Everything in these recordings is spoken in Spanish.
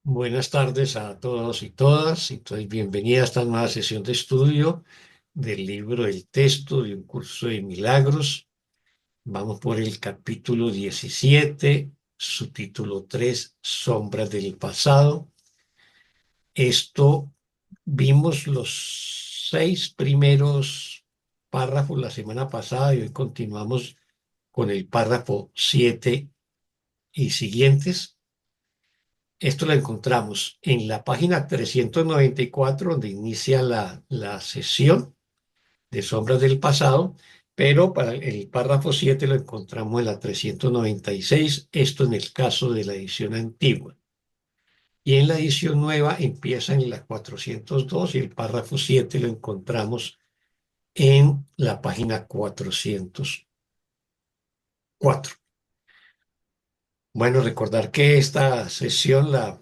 Buenas tardes a todos y todas. Entonces, bienvenida a esta nueva sesión de estudio del libro El texto de un curso de milagros. Vamos por el capítulo 17, subtítulo 3, Sombras del pasado. Esto vimos los 6 primeros párrafos la semana pasada y hoy continuamos con el párrafo 7 y siguientes. Esto lo encontramos en la página 394, donde inicia la sesión de Sombras del Pasado, pero para el párrafo 7 lo encontramos en la 396, esto en el caso de la edición antigua. Y en la edición nueva empieza en la 402 y el párrafo 7 lo encontramos en la página 404. Bueno, recordar que esta sesión la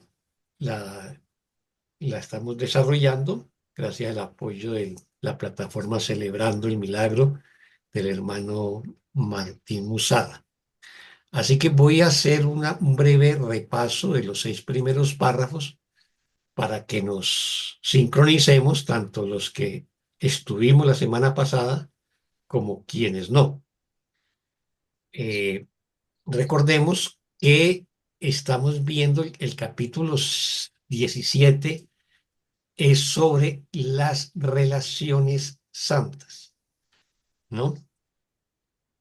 la estamos desarrollando gracias al apoyo de la plataforma Celebrando el Milagro del hermano Martín Musada. Así que voy a hacer un breve repaso de los 6 primeros párrafos para que nos sincronicemos, tanto los que estuvimos la semana pasada como quienes no. Eh, Recordemos que estamos viendo el capítulo 17 es sobre las relaciones santas, ¿no?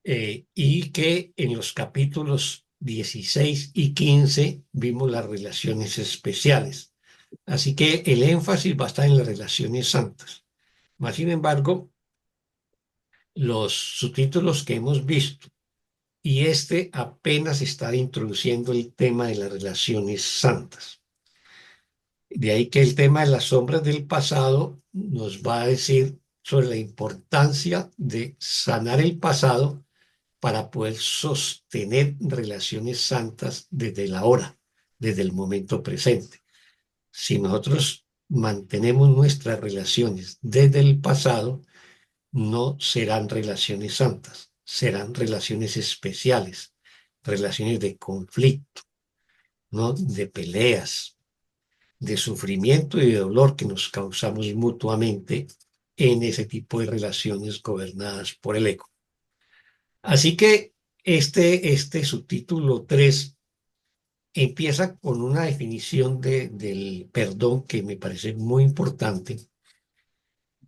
Y que en los capítulos 16 y 15 vimos las relaciones especiales. Así que el énfasis va a estar en las relaciones santas. Más sin embargo, los subtítulos que hemos visto y este apenas está introduciendo el tema de las relaciones santas. De ahí que el tema de las sombras del pasado nos va a decir sobre la importancia de sanar el pasado para poder sostener relaciones santas desde la hora, desde el momento presente. Si nosotros mantenemos nuestras relaciones desde el pasado, no serán relaciones santas, serán relaciones especiales, relaciones de conflicto, ¿no? De peleas, de sufrimiento y de dolor que nos causamos mutuamente en ese tipo de relaciones gobernadas por el ego. Así que este subtítulo 3 empieza con una definición del perdón que me parece muy importante,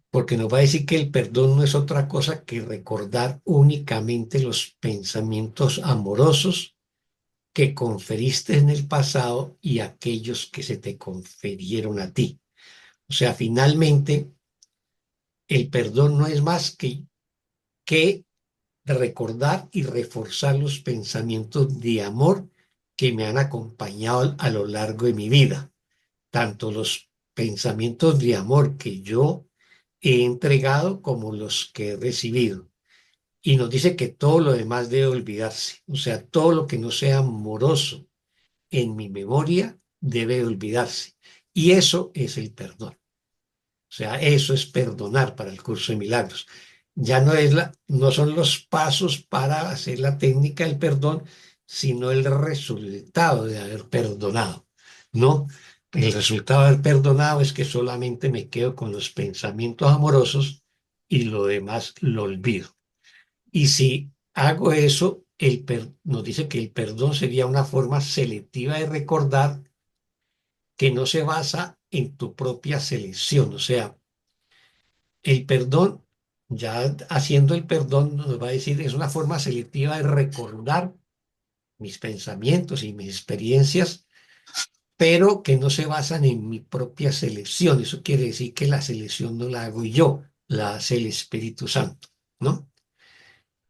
porque nos va a decir que el perdón no es otra cosa que recordar únicamente los pensamientos amorosos que conferiste en el pasado y aquellos que se te conferieron a ti. O sea, finalmente, el perdón no es más que recordar y reforzar los pensamientos de amor que me han acompañado a lo largo de mi vida, tanto los pensamientos de amor que yo he entregado como los que he recibido. Y nos dice que todo lo demás debe olvidarse, o sea, todo lo que no sea amoroso en mi memoria debe olvidarse. Y eso es el perdón. O sea, eso es perdonar para el curso de milagros. Ya no son los pasos para hacer la técnica del perdón, sino el resultado de haber perdonado, ¿no? El resultado de haber perdonado es que solamente me quedo con los pensamientos amorosos y lo demás lo olvido. Y si hago eso, nos dice que el perdón sería una forma selectiva de recordar que no se basa en tu propia selección, o sea, el perdón, ya haciendo el perdón, nos va a decir, es una forma selectiva de recordar mis pensamientos y mis experiencias, pero que no se basan en mi propia selección. Eso quiere decir que la selección no la hago yo, la hace el Espíritu Santo, ¿no?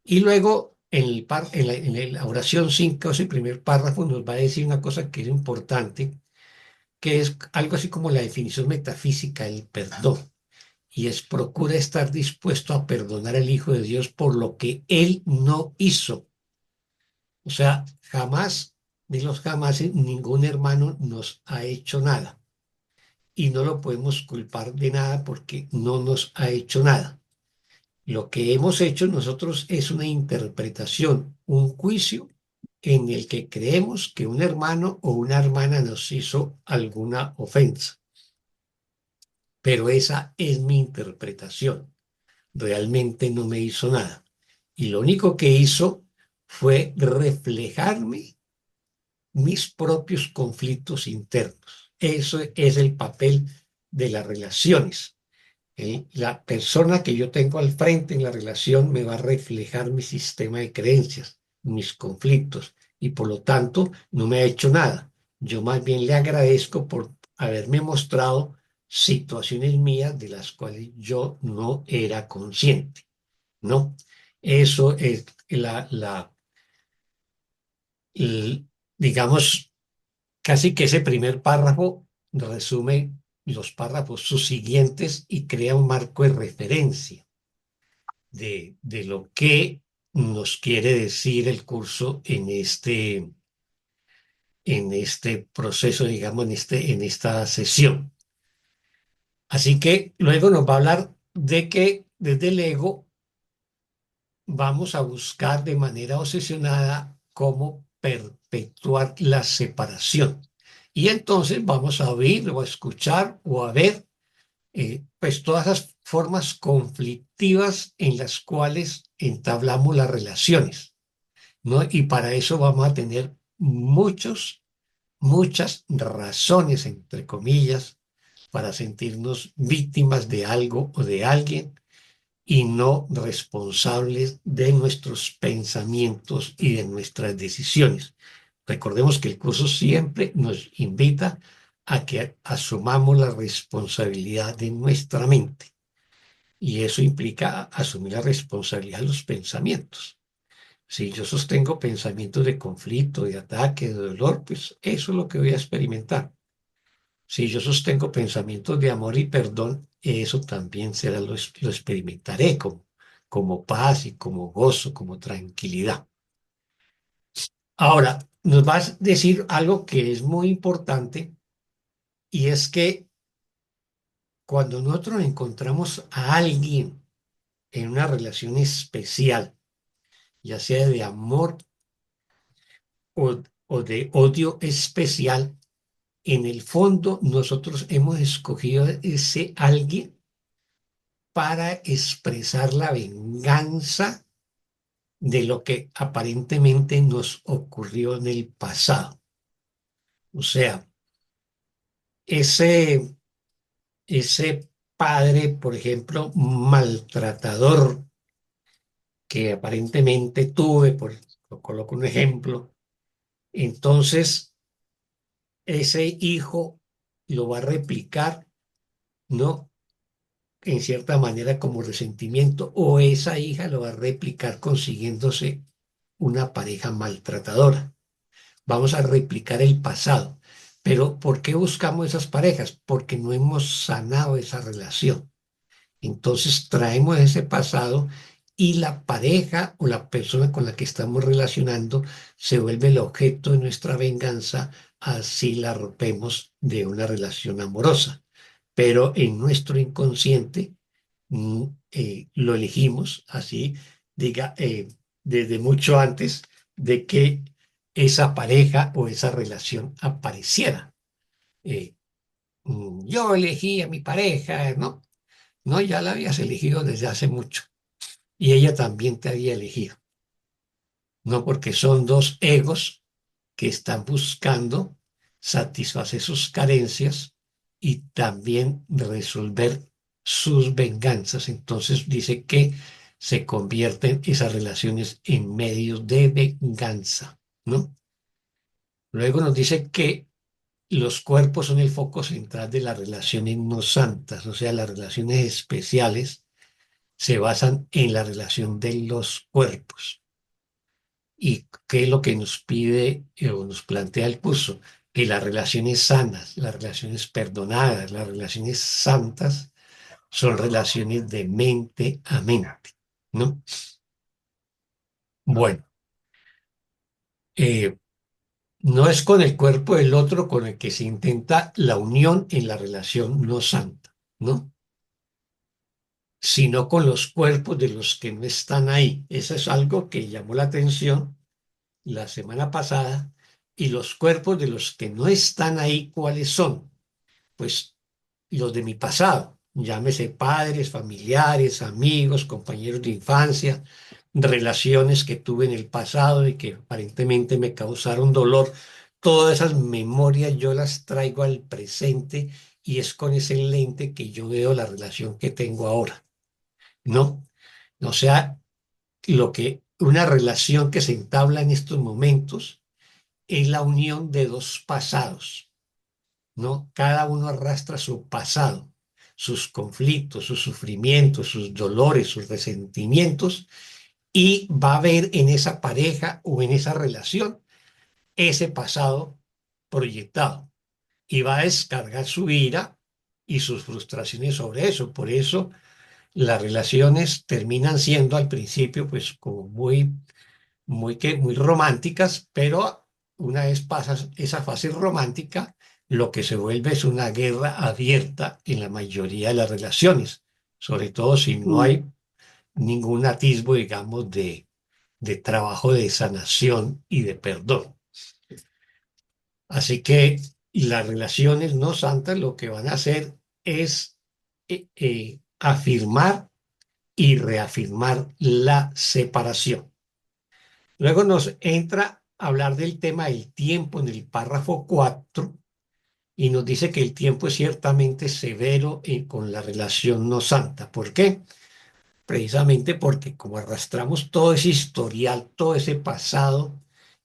Y luego, en la oración 5, ese primer párrafo, nos va a decir una cosa que es importante, que es algo así como la definición metafísica del perdón. Y es procura estar dispuesto a perdonar al Hijo de Dios por lo que Él no hizo. O sea, jamás de los jamás ningún hermano nos ha hecho nada y no lo podemos culpar de nada porque no nos ha hecho nada. Lo que hemos hecho nosotros es una interpretación, un juicio en el que creemos que un hermano o una hermana nos hizo alguna ofensa. Pero esa es mi interpretación. Realmente no me hizo nada. Y lo único que hizo fue reflejarme mis propios conflictos internos. Eso es el papel de las relaciones. La persona que yo tengo al frente en la relación me va a reflejar mi sistema de creencias, mis conflictos, y por lo tanto no me ha hecho nada. Yo más bien le agradezco por haberme mostrado situaciones mías de las cuales yo no era consciente, ¿no? Eso es el- digamos, casi que ese primer párrafo resume los párrafos subsiguientes y crea un marco de referencia de lo que nos quiere decir el curso en este proceso, digamos, en esta sesión. Así que luego nos va a hablar de que desde el ego vamos a buscar de manera obsesionada cómo perpetuar la separación. Y entonces vamos a oír o a escuchar o a ver pues todas las formas conflictivas en las cuales entablamos las relaciones, ¿no? Y para eso vamos a tener muchas razones, entre comillas, para sentirnos víctimas de algo o de alguien y no responsables de nuestros pensamientos y de nuestras decisiones. Recordemos que el curso siempre nos invita a que asumamos la responsabilidad de nuestra mente y eso implica asumir la responsabilidad de los pensamientos. Si yo sostengo pensamientos de conflicto, de ataque, de dolor, pues eso es lo que voy a experimentar. Si yo sostengo pensamientos de amor y perdón, eso también lo experimentaré como paz y como gozo, como tranquilidad. Ahora, nos vas a decir algo que es muy importante y es que cuando nosotros encontramos a alguien en una relación especial, ya sea de amor o de odio especial, en el fondo nosotros hemos escogido ese alguien para expresar la venganza de lo que aparentemente nos ocurrió en el pasado. O sea, ese, ese padre, por ejemplo, maltratador que aparentemente tuve, lo coloco un ejemplo, entonces ese hijo lo va a replicar, ¿no? En cierta manera como resentimiento, o esa hija lo va a replicar consiguiéndose una pareja maltratadora. Vamos a replicar el pasado. Pero ¿por qué buscamos esas parejas? Porque no hemos sanado esa relación. Entonces traemos ese pasado y la pareja o la persona con la que estamos relacionando se vuelve el objeto de nuestra venganza, así la rompemos de una relación amorosa. Pero en nuestro inconsciente lo elegimos así, diga, desde mucho antes de que esa pareja o esa relación apareciera. Eh, yo elegí a mi pareja, ¿no? No, ya la habías elegido desde hace mucho y ella también te había elegido, ¿no? Porque son dos egos que están buscando satisfacer sus carencias y también resolver sus venganzas. Entonces dice que se convierten esas relaciones en medios de venganza, ¿no? Luego nos dice que los cuerpos son el foco central de las relaciones no santas, o sea, las relaciones especiales se basan en la relación de los cuerpos. ¿Y qué es lo que nos pide o nos plantea el curso? Que las relaciones sanas, las relaciones perdonadas, las relaciones santas son relaciones de mente a mente, ¿no? Bueno, eh, no es con el cuerpo del otro con el que se intenta la unión en la relación no santa, ¿no? Sino con los cuerpos de los que no están ahí. Eso es algo que llamó la atención la semana pasada, y los cuerpos de los que no están ahí, ¿cuáles son? Pues los de mi pasado, llámese padres, familiares, amigos, compañeros de infancia, relaciones que tuve en el pasado y que aparentemente me causaron dolor. Todas esas memorias yo las traigo al presente y es con ese lente que yo veo la relación que tengo ahora, ¿no? O sea, una relación que se entabla en estos momentos es la unión de dos pasados, ¿no? Cada uno arrastra su pasado, sus conflictos, sus sufrimientos, sus dolores, sus resentimientos, y va a ver en esa pareja o en esa relación ese pasado proyectado y va a descargar su ira y sus frustraciones sobre eso. Por eso las relaciones terminan siendo al principio pues como muy románticas, pero una vez pasas esa fase romántica, lo que se vuelve es una guerra abierta en la mayoría de las relaciones, sobre todo si no Mm. hay ningún atisbo, digamos, de trabajo de sanación y de perdón. Así que las relaciones no santas lo que van a hacer es afirmar y reafirmar la separación. Luego nos entra a hablar del tema del tiempo en el párrafo 4 y nos dice que el tiempo es ciertamente severo con la relación no santa. ¿Por qué? Precisamente porque como arrastramos todo ese historial, todo ese pasado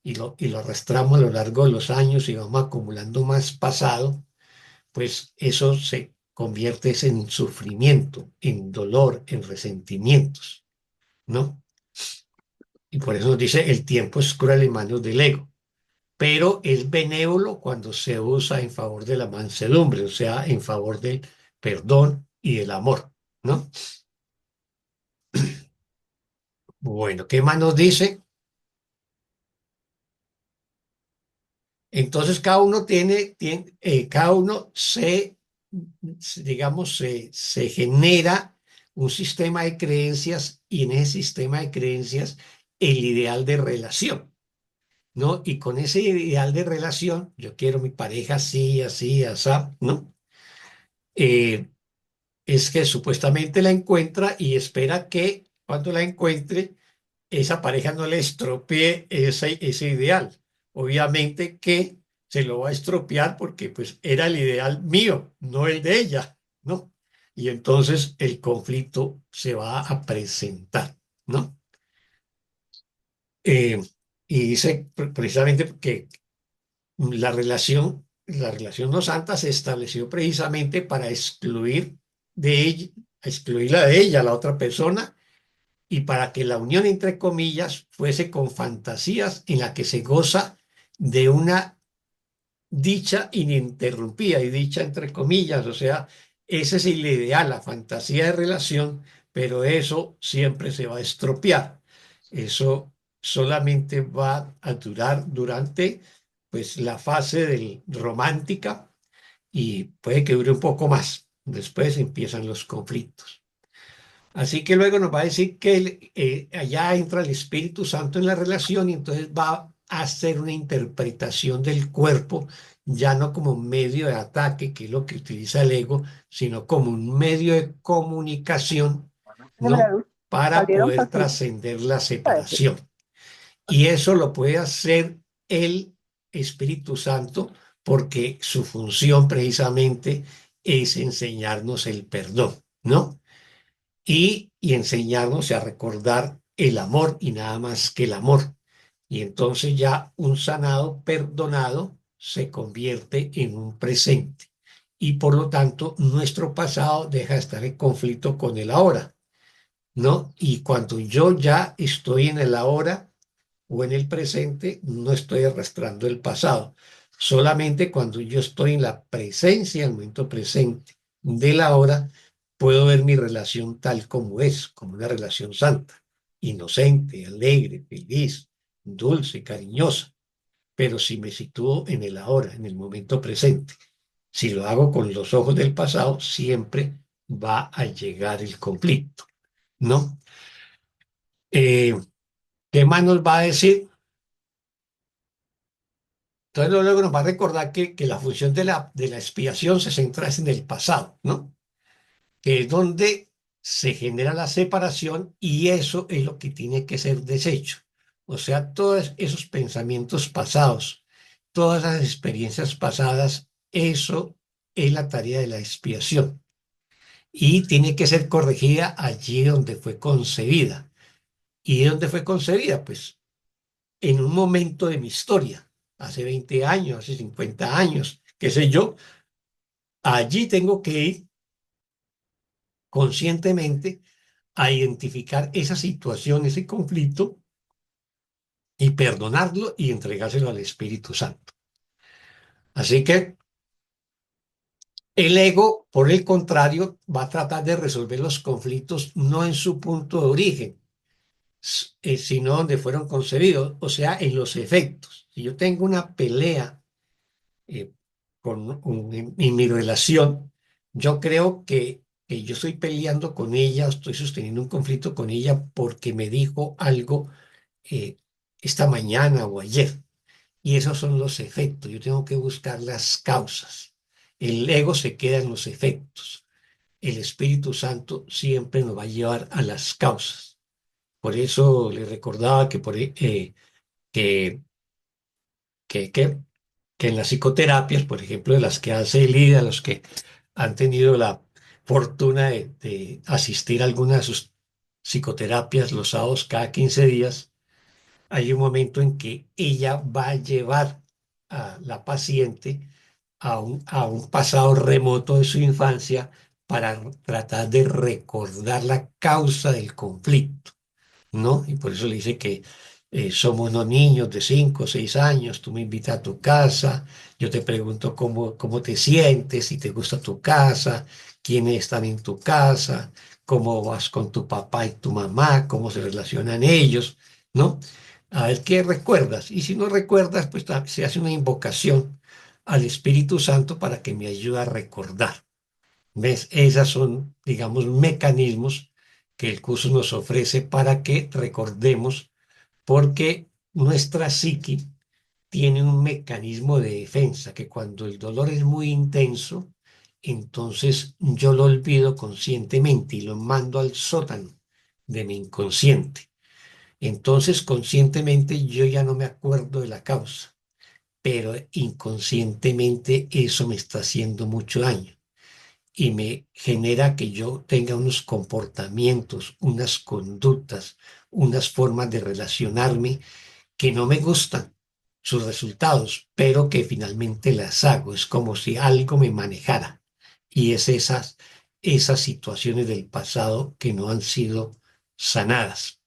y lo arrastramos a lo largo de los años y vamos acumulando más pasado, pues eso se convierte en sufrimiento, en dolor, en resentimientos, ¿no? Y por eso nos dice, el tiempo es cruel en manos del ego, pero es benévolo cuando se usa en favor de la mansedumbre, o sea, en favor del perdón y del amor, ¿no? Bueno, ¿qué más nos dice? Entonces cada uno cada uno digamos, se genera un sistema de creencias y en ese sistema de creencias el ideal de relación, ¿no? Y con ese ideal de relación, yo quiero mi pareja así, así, así, ¿no? Eh, es que supuestamente la encuentra y espera que cuando la encuentre, esa pareja no le estropee ese ideal. Obviamente que se lo va a estropear porque pues era el ideal mío, no el de ella, ¿no? Y entonces el conflicto se va a presentar, ¿no? Eh, y dice precisamente que la relación no santa se estableció precisamente para excluirla de ella, la otra persona, y para que la unión, entre comillas, fuese con fantasías en la que se goza de una dicha ininterrumpida y dicha entre comillas, o sea, ese es el ideal, la fantasía de relación, pero eso siempre se va a estropear. Eso solamente va a durar durante pues la fase romántica y puede que dure un poco más. Después empiezan los conflictos. Así que luego nos va a decir que allá entra el Espíritu Santo en la relación y entonces va a hacer una interpretación del cuerpo, ya no como un medio de ataque, que es lo que utiliza el ego, sino como un medio de comunicación, Déjame la ¿no? luz. Para Salieron poder pacientes. trascender la separación. Y eso lo puede hacer el Espíritu Santo porque su función precisamente es enseñarnos el perdón, ¿no? Y enseñarnos a recordar el amor y nada más que el amor. Y entonces ya un sanado perdonado se convierte en un presente. Y por lo tanto, nuestro pasado deja de estar en conflicto con el ahora, ¿no? Y cuando yo ya estoy en el ahora o en el presente, no estoy arrastrando el pasado. Solamente cuando yo estoy en la presencia, en el momento presente de la hora, puedo ver mi relación tal como es, como una relación santa, inocente, alegre, feliz, dulce, cariñosa. Pero si me sitúo en el ahora, en el momento presente, si lo hago con los ojos del pasado, siempre va a llegar el conflicto, ¿no? Eh, ¿Qué más nos va a decir? Entonces luego nos va a recordar que la función de la expiación se centra es en el pasado, ¿no? Que es donde se genera la separación y eso es lo que tiene que ser deshecho. O sea, todos esos pensamientos pasados, todas las experiencias pasadas, eso es la tarea de la expiación y tiene que ser corregida allí donde fue concebida. ¿Y dónde fue concebida? Pues en un momento de mi historia, hace 20 años, hace 50 años, qué sé yo, allí tengo que ir conscientemente a identificar esa situación, ese conflicto y perdonarlo y entregárselo al Espíritu Santo. Así que el ego, por el contrario, va a tratar de resolver los conflictos no en su punto de origen, sino donde fueron concebidos, o sea, en los efectos. Si yo tengo una pelea eh, en mi relación, yo creo que yo estoy peleando con ella, estoy sosteniendo un conflicto con ella porque me dijo algo eh, esta mañana o ayer. Y esos son los efectos. Yo tengo que buscar las causas. El ego se queda en los efectos. El Espíritu Santo siempre nos va a llevar a las causas. Por eso le recordaba que, que, que, que en las psicoterapias, por ejemplo, de las que hace Lida, los que han tenido la fortuna de asistir a algunas de sus psicoterapias los sábados cada 15 días, hay un momento en que ella va a llevar a la paciente a un pasado remoto de su infancia para tratar de recordar la causa del conflicto, ¿no? Y por eso le dice que somos unos niños de 5 o 6 años, tú me invitas a tu casa, yo te pregunto cómo te sientes, si te gusta tu casa, quiénes están en tu casa, cómo vas con tu papá y tu mamá, cómo se relacionan ellos, ¿no? A ver qué recuerdas. Y si no recuerdas, pues se hace una invocación al Espíritu Santo para que me ayude a recordar. ¿Ves? Esas son, digamos, mecanismos que el curso nos ofrece para que recordemos, porque nuestra psique tiene un mecanismo de defensa, que cuando el dolor es muy intenso, entonces yo lo olvido conscientemente y lo mando al sótano de mi inconsciente. Entonces, conscientemente yo ya no me acuerdo de la causa, pero inconscientemente eso me está haciendo mucho daño y me genera que yo tenga unos comportamientos, unas conductas, unas formas de relacionarme que no me gustan sus resultados, pero que finalmente las hago. Es como si algo me manejara. Y es esas situaciones del pasado que no han sido sanadas.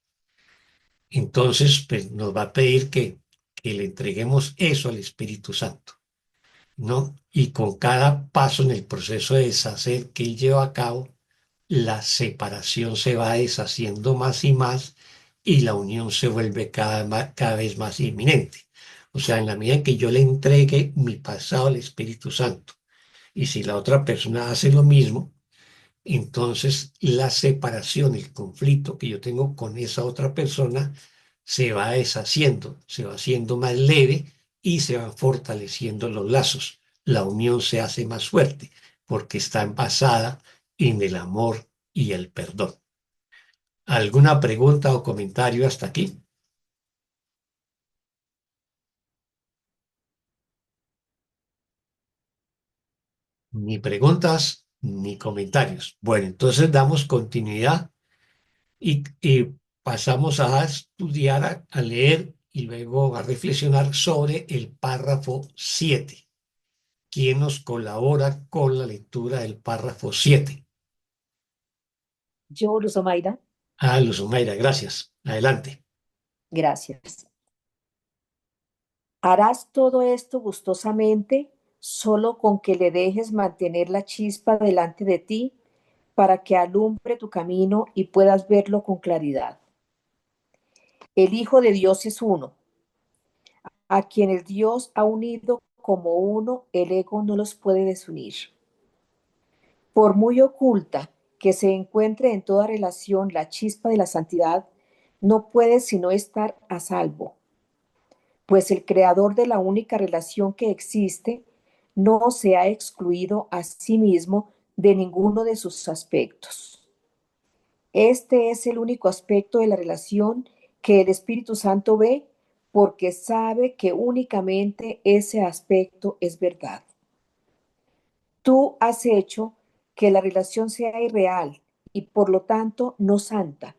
Entonces, pues nos va a pedir que le entreguemos eso al Espíritu Santo, ¿no? Y con cada paso en el proceso de deshacer que él lleva a cabo, la separación se va deshaciendo más y más y la unión se vuelve cada vez más inminente. O sea, en la medida en que yo le entregue mi pasado al Espíritu Santo y si la otra persona hace lo mismo, entonces la separación, el conflicto que yo tengo con esa otra persona se va deshaciendo, se va haciendo más leve y se van fortaleciendo los lazos. La unión se hace más fuerte porque está basada en el amor y el perdón. ¿Alguna pregunta o comentario hasta aquí? Ni preguntas ni comentarios. Bueno, entonces damos continuidad y pasamos a estudiar, a leer y luego a reflexionar sobre el párrafo 7. ¿Quién nos colabora con la lectura del párrafo 7? Yo, Luz Omaira, Ah, Luz Mayra, gracias. Adelante. gracias. Harás todo esto gustosamente solo con que le dejes mantener la chispa delante de ti para que alumbre tu camino y puedas verlo con claridad. El Hijo de Dios es uno. A quienes Dios ha unido como uno, el ego no los puede desunir. Por muy oculta que se encuentre en toda relación la chispa de la santidad, no puede sino estar a salvo. pues el creador de la única relación que existe no se ha excluido a sí mismo de ninguno de sus aspectos. Este es el único aspecto de la relación que el Espíritu Santo ve porque sabe que únicamente ese aspecto es verdad. Tú has hecho que la relación sea irreal y por lo tanto no santa,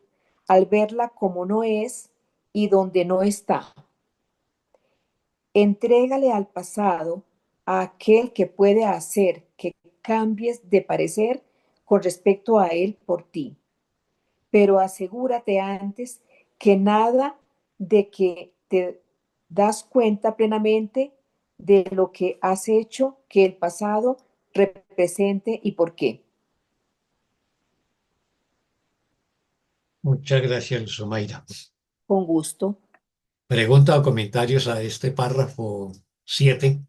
al verla como no es y donde no está. Entrégale al pasado a aquel que puede hacer que cambies de parecer con respecto a él por ti, pero asegúrate antes que nada de que te das cuenta plenamente de lo que has hecho que el pasado represente y por qué. Muchas gracias, Somaira. Con gusto. Pregunta o comentarios a este párrafo 7.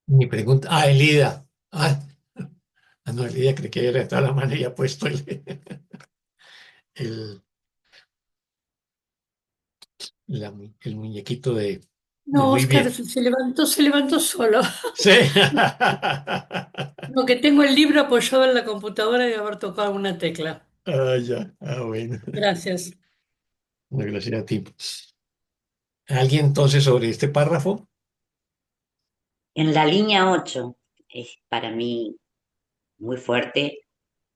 Mi pregunta, Elida. No, Elida creí que era toda la mano y ha puesto el, el muñequito de No, muy Oscar bien. se levantó solo. Sí. Lo que tengo el libro apoyado en la computadora y haber tocado una tecla. Ya. Bueno. Gracias. Bueno, gracias a ti. ¿Alguien entonces sobre este párrafo? En la línea 8 es para mí muy fuerte,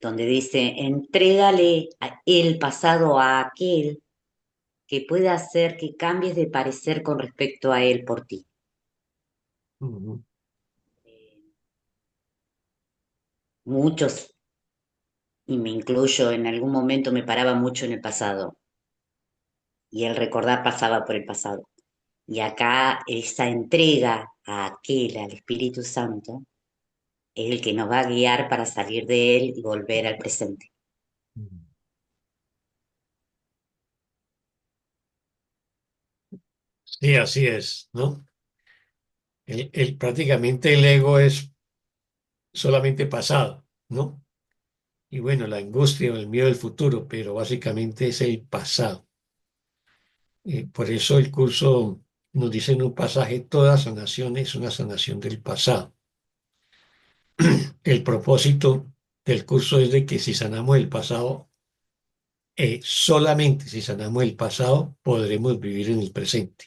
donde dice, entrégale el pasado a aquel que pueda hacer que cambies de parecer con respecto a él por ti. Ujú. Muchos, y me incluyo, en algún momento me paraba mucho en el pasado y el recordar pasaba por el pasado. Y acá esa entrega a aquel, al Espíritu Santo, es el que nos va a guiar para salir de él y volver al presente. Sí, así es, ¿no? Prácticamente el ego es solamente pasado, ¿no? Y bueno, la angustia o el miedo del futuro, pero básicamente es el pasado. Por eso el curso nos dice en un pasaje, toda sanación es una sanación del pasado. El propósito del curso es de que si sanamos el pasado, solamente si sanamos el pasado, podremos vivir en el presente.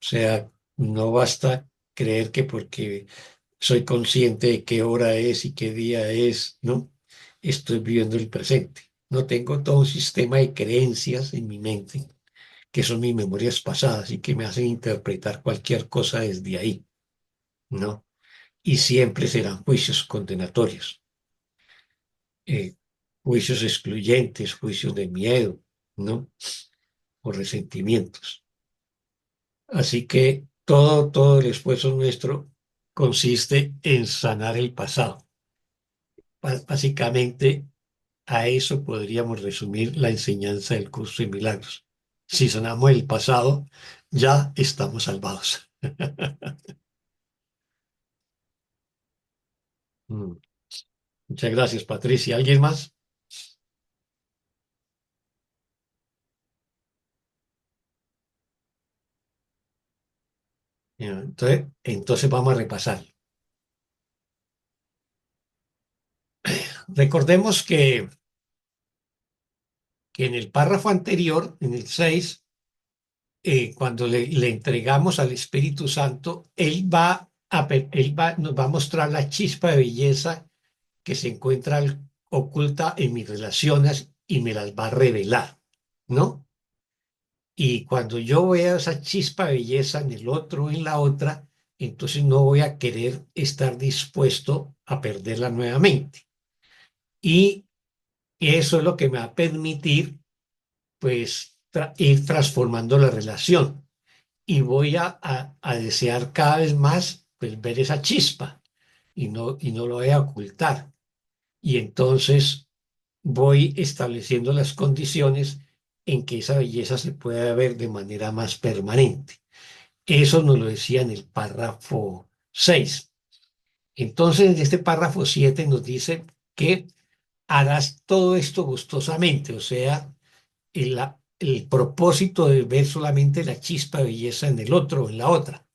O sea, no basta creer que porque soy consciente de qué hora es y qué día es, ¿no? Estoy viviendo el presente. No tengo todo un sistema de creencias en mi mente, que son mis memorias pasadas y que me hacen interpretar cualquier cosa desde ahí, ¿no? Y siempre serán juicios condenatorios, eh, juicios excluyentes, juicios de miedo, ¿no? O resentimientos. Así que todo el esfuerzo nuestro consiste en sanar el pasado. Básicamente, a eso podríamos resumir la enseñanza del curso de milagros. Si sanamos el pasado, ya estamos salvados. Mm. Muchas gracias, Patricia. ¿Alguien más? Entonces vamos a repasar. Recordemos que en el párrafo anterior, en el 6, cuando le entregamos al Espíritu Santo, nos va a mostrar la chispa de belleza que se encuentra oculta en mis relaciones y me las va a revelar, ¿no? Y cuando yo vea esa chispa de belleza en el otro, en la otra, entonces no voy a querer estar dispuesto a perderla nuevamente. Y eso es lo que me va a permitir, pues, ir transformando la relación. Y voy a desear cada vez más, pues, ver esa chispa y no lo voy a ocultar. Y entonces voy estableciendo las condiciones en que esa belleza se pueda ver de manera más permanente. Eso nos lo decía en el párrafo 6. Entonces, en este párrafo 7 nos dice que harás todo esto gustosamente, o sea, el propósito de ver solamente la chispa de belleza en el otro o en la otra.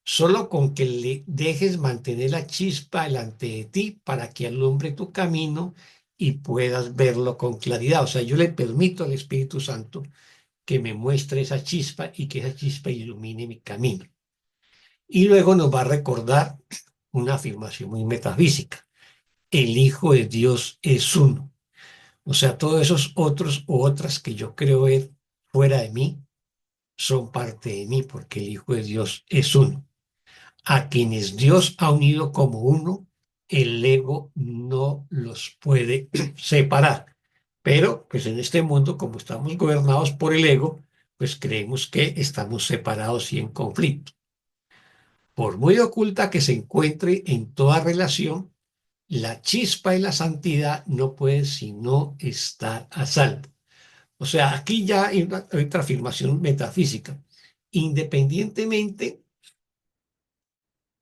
Solo con que le dejes mantener la chispa delante de ti para que alumbre tu camino y puedas verlo con claridad. O sea, yo le permito al Espíritu Santo que me muestre esa chispa y que esa chispa ilumine mi camino. Y luego nos va a recordar una afirmación muy metafísica. El Hijo de Dios es uno. O sea, todos esos otros u otras que yo creo ver fuera de mí son parte de mí porque el Hijo de Dios es uno. A quienes Dios ha unido como uno, el ego no los puede separar. Pero, pues en este mundo, como estamos gobernados por el ego, pues creemos que estamos separados y en conflicto. Por muy oculta que se encuentre en toda relación, la chispa de la santidad no puede sino estar a salvo. O sea, aquí ya hay otra afirmación metafísica. Independientemente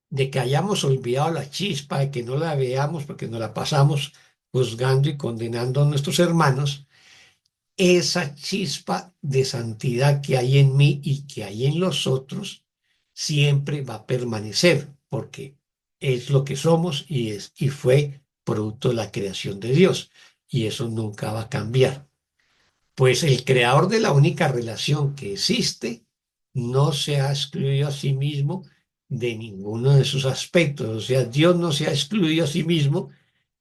de que hayamos olvidado la chispa, de que no la veamos porque nos la pasamos juzgando y condenando a nuestros hermanos, esa chispa de santidad que hay en mí y que hay en los otros siempre va a permanecer porque es lo que somos y fue producto de la creación de Dios y eso nunca va a cambiar. Pues el creador de la única relación que existe no se ha excluido a sí mismo de ninguno de sus aspectos. O sea, Dios no se ha excluido a sí mismo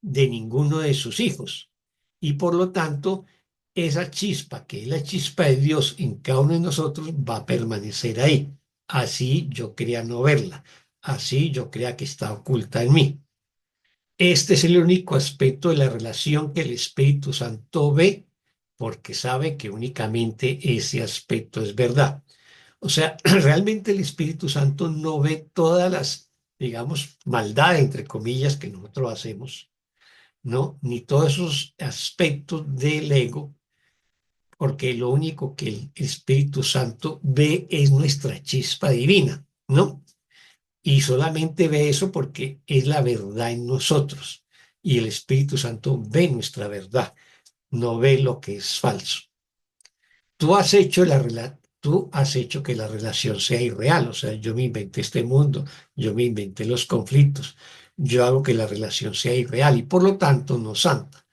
de ninguno de sus hijos. Y por lo tanto, esa chispa, que es la chispa de Dios en cada uno de nosotros, va a permanecer ahí. Así yo crea no verla. Así yo crea que está oculta en mí. Este es el único aspecto de la relación que el Espíritu Santo ve porque sabe que únicamente ese aspecto es verdad. O sea, realmente el Espíritu Santo no ve todas las, digamos, maldades, entre comillas, que nosotros hacemos, ¿no? Ni todos esos aspectos del ego, porque lo único que el Espíritu Santo ve es nuestra chispa divina, ¿no? Y solamente ve eso porque es la verdad en nosotros. Y el Espíritu Santo ve nuestra verdad, no ve lo que es falso. Tú has hecho que la relación sea irreal, o sea, yo me inventé este mundo, yo me inventé los conflictos, yo hago que la relación sea irreal y por lo tanto no santa,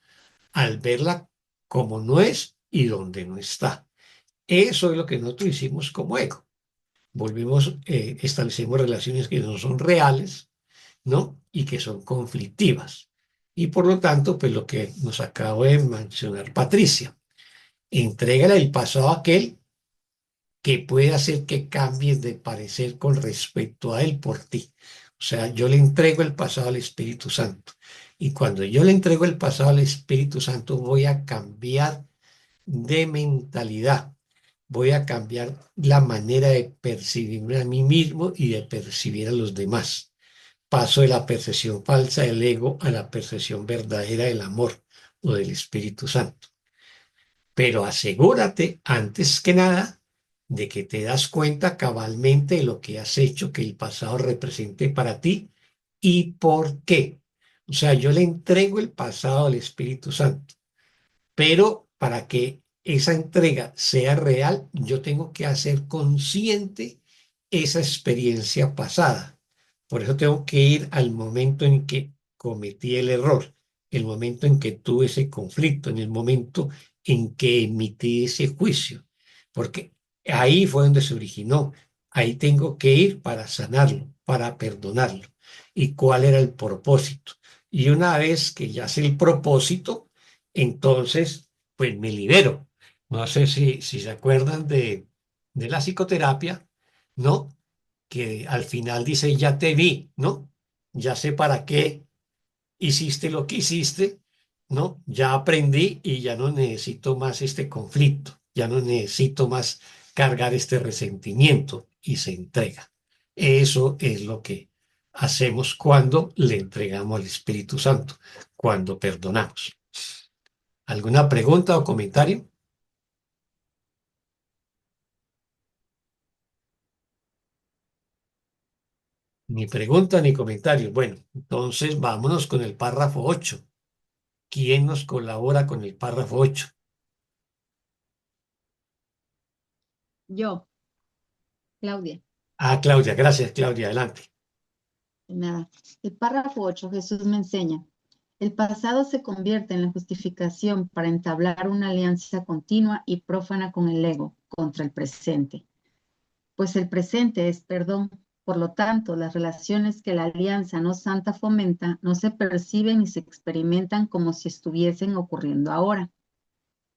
al verla como no es y donde no está. Eso es lo que nosotros hicimos como ego. Volvimos, establecemos relaciones que no son reales, ¿no? Y que son conflictivas. Y por lo tanto, pues lo que nos acabo de mencionar Patricia, entrégale el pasado a aquel que puede hacer que cambies de parecer con respecto a él por ti. O sea, yo le entrego el pasado al Espíritu Santo. Y cuando yo le entrego el pasado al Espíritu Santo, voy a cambiar de mentalidad. Voy a cambiar la manera de percibirme a mí mismo y de percibir a los demás. Paso de la percepción falsa del ego a la percepción verdadera del amor o del Espíritu Santo. Pero asegúrate, antes que nada, de que te das cuenta cabalmente de lo que has hecho que el pasado represente para ti y por qué. O sea, yo le entrego el pasado al Espíritu Santo, pero para que esa entrega sea real, yo tengo que hacer consciente esa experiencia pasada. Por eso tengo que ir al momento en que cometí el error, el momento en que tuve ese conflicto, en el momento en que emití ese juicio, porque ahí fue donde se originó. Ahí tengo que ir para sanarlo, para perdonarlo. ¿Y cuál era el propósito? Y una vez que ya sé el propósito, entonces, pues me libero. No sé si se acuerdan de la psicoterapia, ¿no? Que al final dice, ya te vi, ¿no? Ya sé para qué hiciste lo que hiciste, ¿no? Ya aprendí y ya no necesito más este conflicto, ya no necesito más cargar este resentimiento y se entrega. Eso es lo que hacemos cuando le entregamos al Espíritu Santo, cuando perdonamos. ¿Alguna pregunta o comentario? Ni pregunta ni comentarios. Bueno, entonces vámonos con el párrafo 8. ¿Quién nos colabora con el párrafo 8? Yo, Claudia. Ah, Claudia, gracias, Claudia, adelante. Nada. El párrafo 8, Jesús me enseña. El pasado se convierte en la justificación para entablar una alianza continua y prófana con el ego contra el presente. Pues el presente es perdón. Por lo tanto, las relaciones que la alianza no santa fomenta no se perciben ni se experimentan como si estuviesen ocurriendo ahora.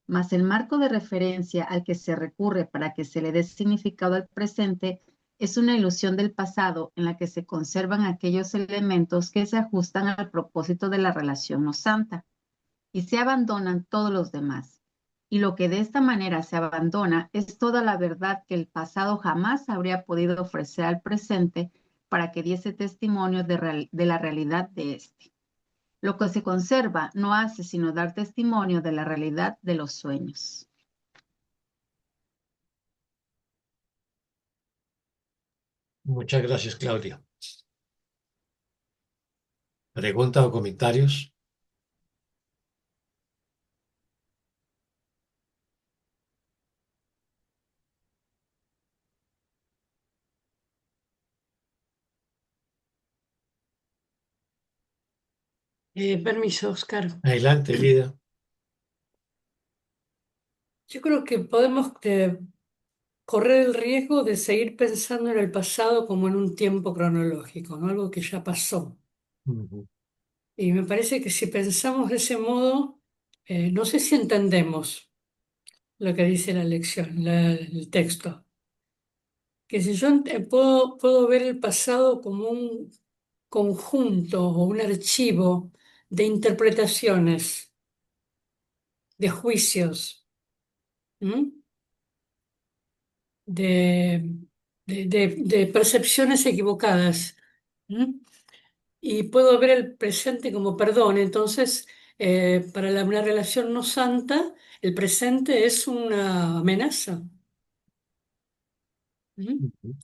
Mas el marco de referencia al que se recurre para que se le dé significado al presente es una ilusión del pasado en la que se conservan aquellos elementos que se ajustan al propósito de la relación no santa y se abandonan todos los demás. Y lo que de esta manera se abandona es toda la verdad que el pasado jamás habría podido ofrecer al presente para que diese testimonio de la realidad de éste. Lo que se conserva no hace sino dar testimonio de la realidad de los sueños. Muchas gracias, Claudia. ¿Preguntas o comentarios? Permiso, Oscar. Adelante, Lida. Yo creo que podemos correr el riesgo de seguir pensando en el pasado como en un tiempo cronológico, ¿no? Algo que ya pasó. Ujú, Y me parece que si pensamos de ese modo, no sé si entendemos lo que dice la lección, el texto. Que si yo puedo ver el pasado como un conjunto o un archivo de interpretaciones, de juicios, ¿m? de, de percepciones equivocadas. ¿M? Y puedo ver el presente como perdón. Entonces, para una relación no santa, el presente es una amenaza. ¿M? ujú,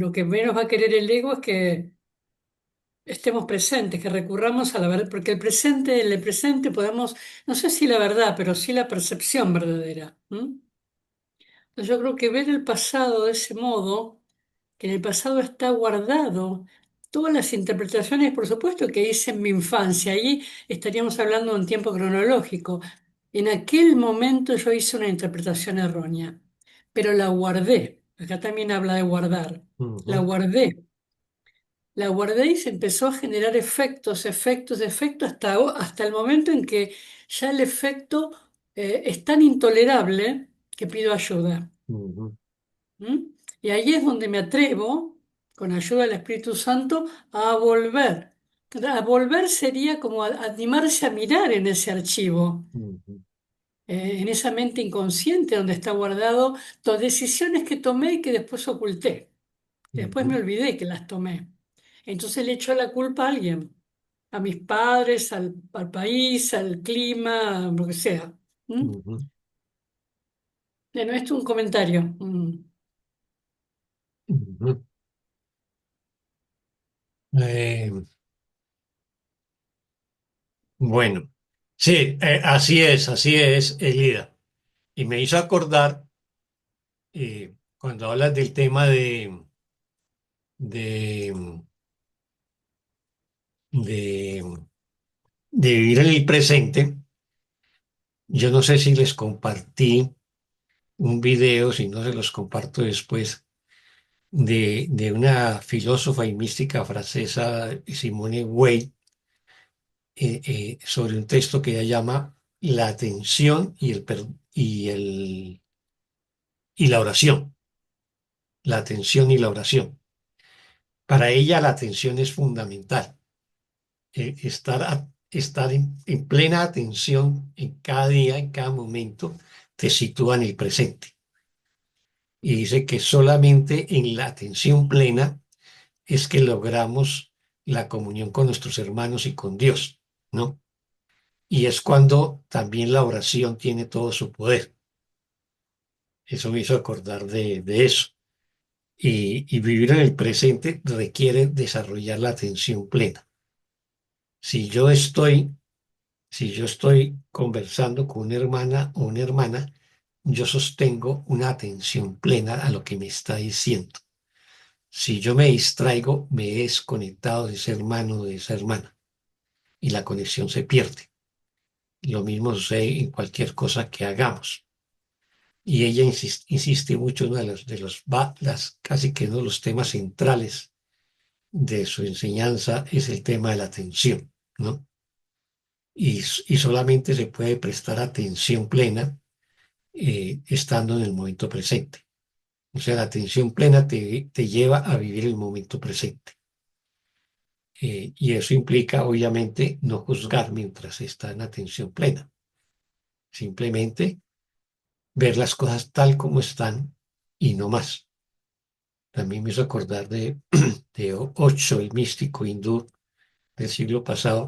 Lo que menos va a querer el ego es que estemos presentes, que recurramos a la verdad, porque en el presente podemos, no sé si la verdad, pero sí la percepción verdadera. Entonces yo creo que ver el pasado de ese modo, que en el pasado está guardado todas las interpretaciones, por supuesto, que hice en mi infancia, ahí estaríamos hablando de un tiempo cronológico. En aquel momento yo hice una interpretación errónea, pero la guardé. Acá también habla de guardar. La ujú, guardé. La guardé y se empezó a generar efectos, efectos, efectos, hasta el momento en que ya el efecto es tan intolerable que pido ayuda. ujú, ¿Mm? Y ahí es donde me atrevo, con ayuda del Espíritu Santo, a volver. A volver sería como animarse a mirar en ese archivo, ujú, en esa mente inconsciente donde está guardado todas decisiones que tomé y que después oculté. Después me ujú, olvidé que las tomé. Entonces le echo la culpa a alguien, a mis padres, al país, al clima, lo que sea. ¿Mm? ujú, Bueno, esto es un comentario. ujú. Eh, bueno, sí, así es, Elida. Y me hizo acordar, cuando hablas del tema de, de, de vivir en el presente, yo no sé si les compartí un video, si no se los comparto después, de una filósofa y mística francesa, Simone Weil, sobre un texto que ella llama La atención y la oración. La atención y la oración. Para ella la atención es fundamental. Estar en plena atención en cada día, en cada momento, te sitúa en el presente. Y dice que solamente en la atención plena es que logramos la comunión con nuestros hermanos y con Dios, ¿no? Y es cuando también la oración tiene todo su poder. Eso me hizo acordar de eso. y vivir en el presente requiere desarrollar la atención plena. Si yo estoy, si yo estoy conversando con una hermana o una hermana, yo sostengo una atención plena a lo que me está diciendo. Si yo me distraigo, me he desconectado de ese hermano o de esa hermana y la conexión se pierde. Lo mismo sucede en cualquier cosa que hagamos. Y ella insiste mucho en uno casi que uno de los temas centrales de su enseñanza es el tema de la atención, ¿no? Y solamente se puede prestar atención plena estando en el momento presente. O sea, la atención plena te lleva a vivir el momento presente. Y eso implica, obviamente, no juzgar mientras está en atención plena. Simplemente ver las cosas tal como están y no más. También me hizo acordar de Osho, el místico hindú del siglo pasado,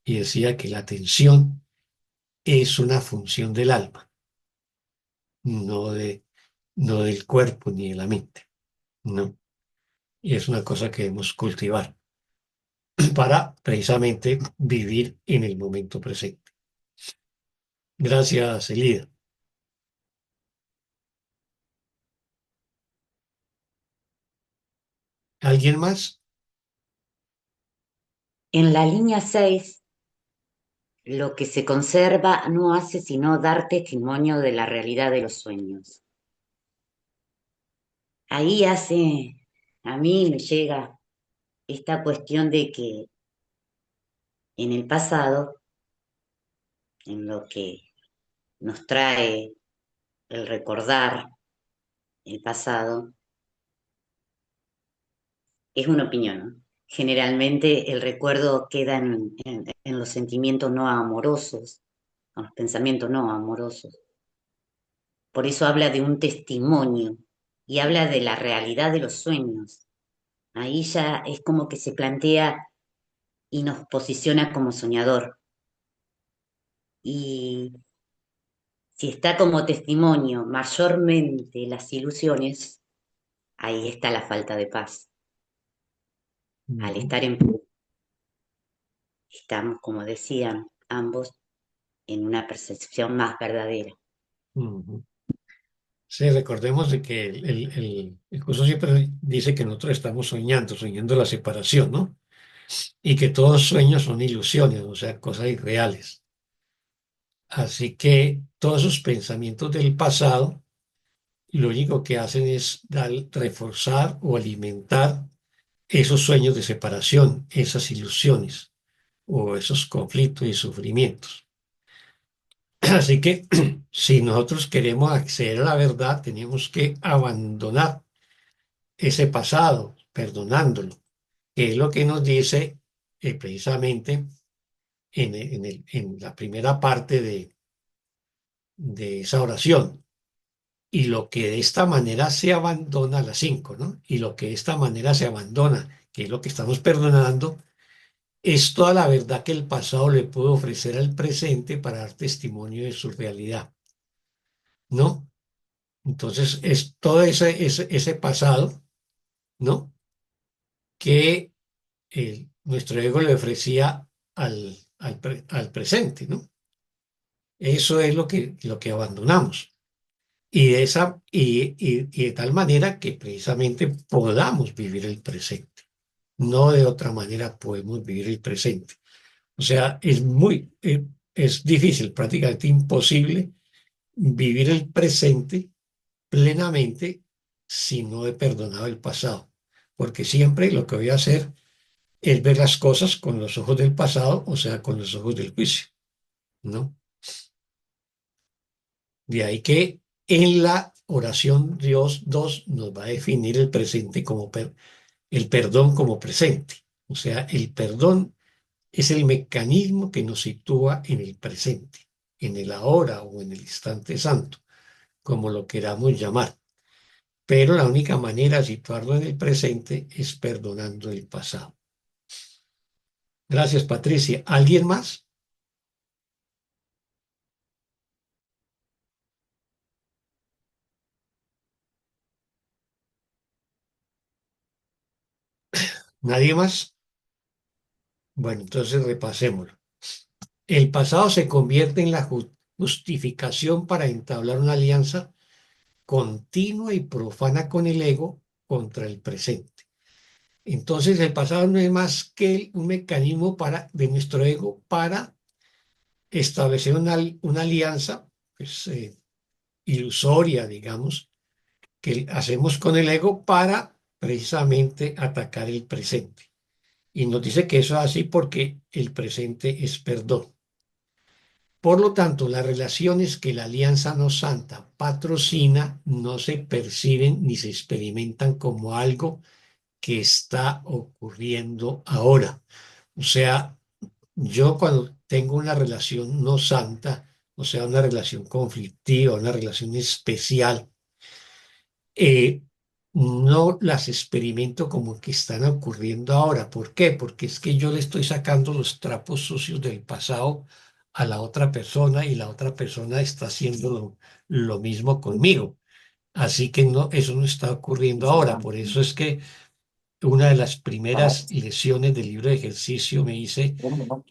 y decía que la atención es una función del alma, no, no del cuerpo ni de la mente, ¿no? Y es una cosa que debemos cultivar para precisamente vivir en el momento presente. Gracias, Elida. ¿Alguien más? En la línea 6, lo que se conserva no hace sino dar testimonio de la realidad de los sueños. Ahí a mí me llega esta cuestión de que en el pasado, en lo que nos trae el recordar el pasado, es una opinión, ¿no? Generalmente el recuerdo queda en los sentimientos no amorosos, en los pensamientos no amorosos. Por eso habla de un testimonio y habla de la realidad de los sueños. Ahí ya es como que se plantea y nos posiciona como soñador. Y si está como testimonio mayormente las ilusiones, ahí está la falta de paz. Al Ujú, estar estamos, como decían ambos, en una percepción más verdadera. ujú. Sí, recordemos de que el curso siempre dice que nosotros estamos soñando la separación, ¿no? Y que todos sueños son ilusiones, o sea, cosas irreales. Así que todos esos pensamientos del pasado, lo único que hacen es reforzar o alimentar esos sueños de separación, esas ilusiones o esos conflictos y sufrimientos. Así que si nosotros queremos acceder a la verdad, tenemos que abandonar ese pasado, perdonándolo, que es lo que nos dice precisamente en la primera parte de esa oración. Y lo que de esta manera se abandona, las cinco, ¿no? Y lo que de esta manera se abandona, que es lo que estamos perdonando, es toda la verdad que el pasado le puede ofrecer al presente para dar testimonio de su realidad, ¿no? Entonces es todo ese pasado, ¿no? Que nuestro ego le ofrecía al presente, ¿no? Eso es lo que abandonamos. Y de tal manera que precisamente podamos vivir el presente. No de otra manera podemos vivir el presente. O sea, es difícil, prácticamente imposible vivir el presente plenamente si no he perdonado el pasado. Porque siempre lo que voy a hacer es ver las cosas con los ojos del pasado, o sea, con los ojos del juicio, ¿no? De ahí que en la oración Dios 2 nos va a definir el presente el perdón como presente. O sea, el perdón es el mecanismo que nos sitúa en el presente, en el ahora o en el instante santo, como lo queramos llamar. Pero la única manera de situarlo en el presente es perdonando el pasado. Gracias, Patricia. ¿Alguien más? ¿Nadie más? Bueno, entonces repasémoslo. El pasado se convierte en la justificación para entablar una alianza continua y profana con el ego contra el presente. Entonces el pasado no es más que un mecanismo de nuestro ego para establecer una alianza pues, ilusoria, digamos, que hacemos con el ego para precisamente atacar el presente. Y nos dice que eso es así porque el presente es perdón. Por lo tanto, las relaciones que la Alianza No Santa patrocina no se perciben ni se experimentan como algo que está ocurriendo ahora. O sea, yo cuando tengo una relación no santa, o sea, una relación conflictiva, una relación especial, eh, no las experimento como que están ocurriendo ahora. ¿Por qué? Porque es que yo le estoy sacando los trapos sucios del pasado a la otra persona y la otra persona está haciendo lo mismo conmigo. Así que no, eso no está ocurriendo ahora. Por eso es que una de las primeras lecciones del libro de ejercicio me dice,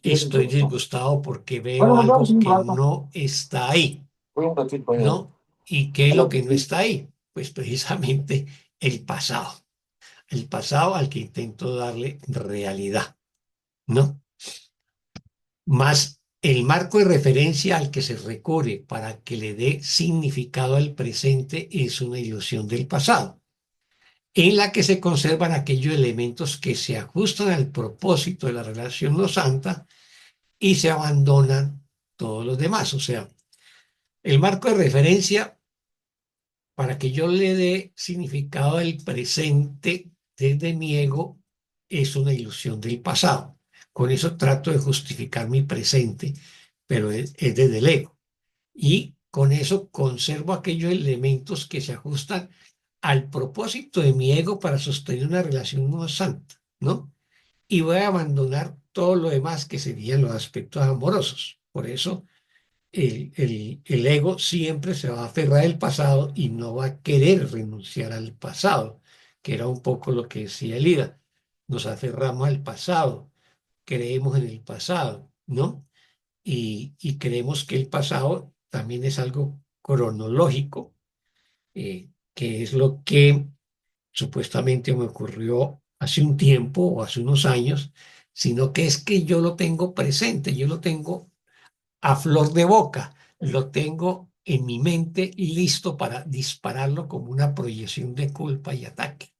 estoy disgustado porque veo algo que no está ahí, ¿no? ¿Y qué es lo que no está ahí? Pues precisamente el pasado al que intento darle realidad, ¿no? Más el marco de referencia al que se recurre para que le dé significado al presente es una ilusión del pasado, en la que se conservan aquellos elementos que se ajustan al propósito de la relación no santa y se abandonan todos los demás. O sea, el marco de referencia para que yo le dé significado al presente desde mi ego es una ilusión del pasado. Con eso trato de justificar mi presente, pero es desde el ego. Y con eso conservo aquellos elementos que se ajustan al propósito de mi ego para sostener una relación no santa, ¿no? Y voy a abandonar todo lo demás que serían los aspectos amorosos. Por eso el ego siempre se va a aferrar al pasado y no va a querer renunciar al pasado, que era un poco lo que decía Elida. Nos aferramos al pasado, creemos en el pasado, ¿no? Y creemos que el pasado también es algo cronológico, que es lo que supuestamente me ocurrió hace un tiempo o hace unos años, sino que es que yo lo tengo presente, yo lo tengo a flor de boca, lo tengo en mi mente listo para dispararlo como una proyección de culpa y ataque,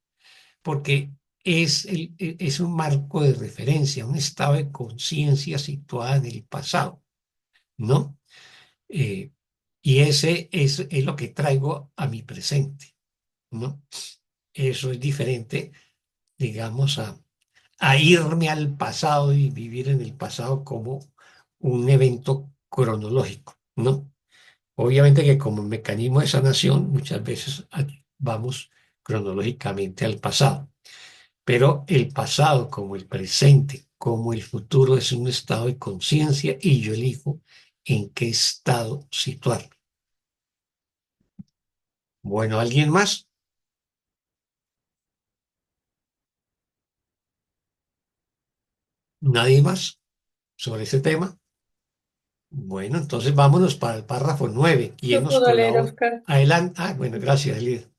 porque es un marco de referencia, un estado de conciencia situada en el pasado, ¿no? Eh, y ese es lo que traigo a mi presente, ¿no? Eso es diferente, digamos, a irme al pasado y vivir en el pasado como un evento cronológico, ¿no? Obviamente que como mecanismo de sanación muchas veces vamos cronológicamente al pasado, pero el pasado como el presente, como el futuro es un estado de conciencia y yo elijo en qué estado situarme. Bueno, ¿alguien más? ¿Nadie más sobre ese tema? Bueno, entonces vámonos para el párrafo 9. ¿Quién Yo nos puedo leer, colabora? Oscar. Adelante. Ah, bueno, gracias, Elida.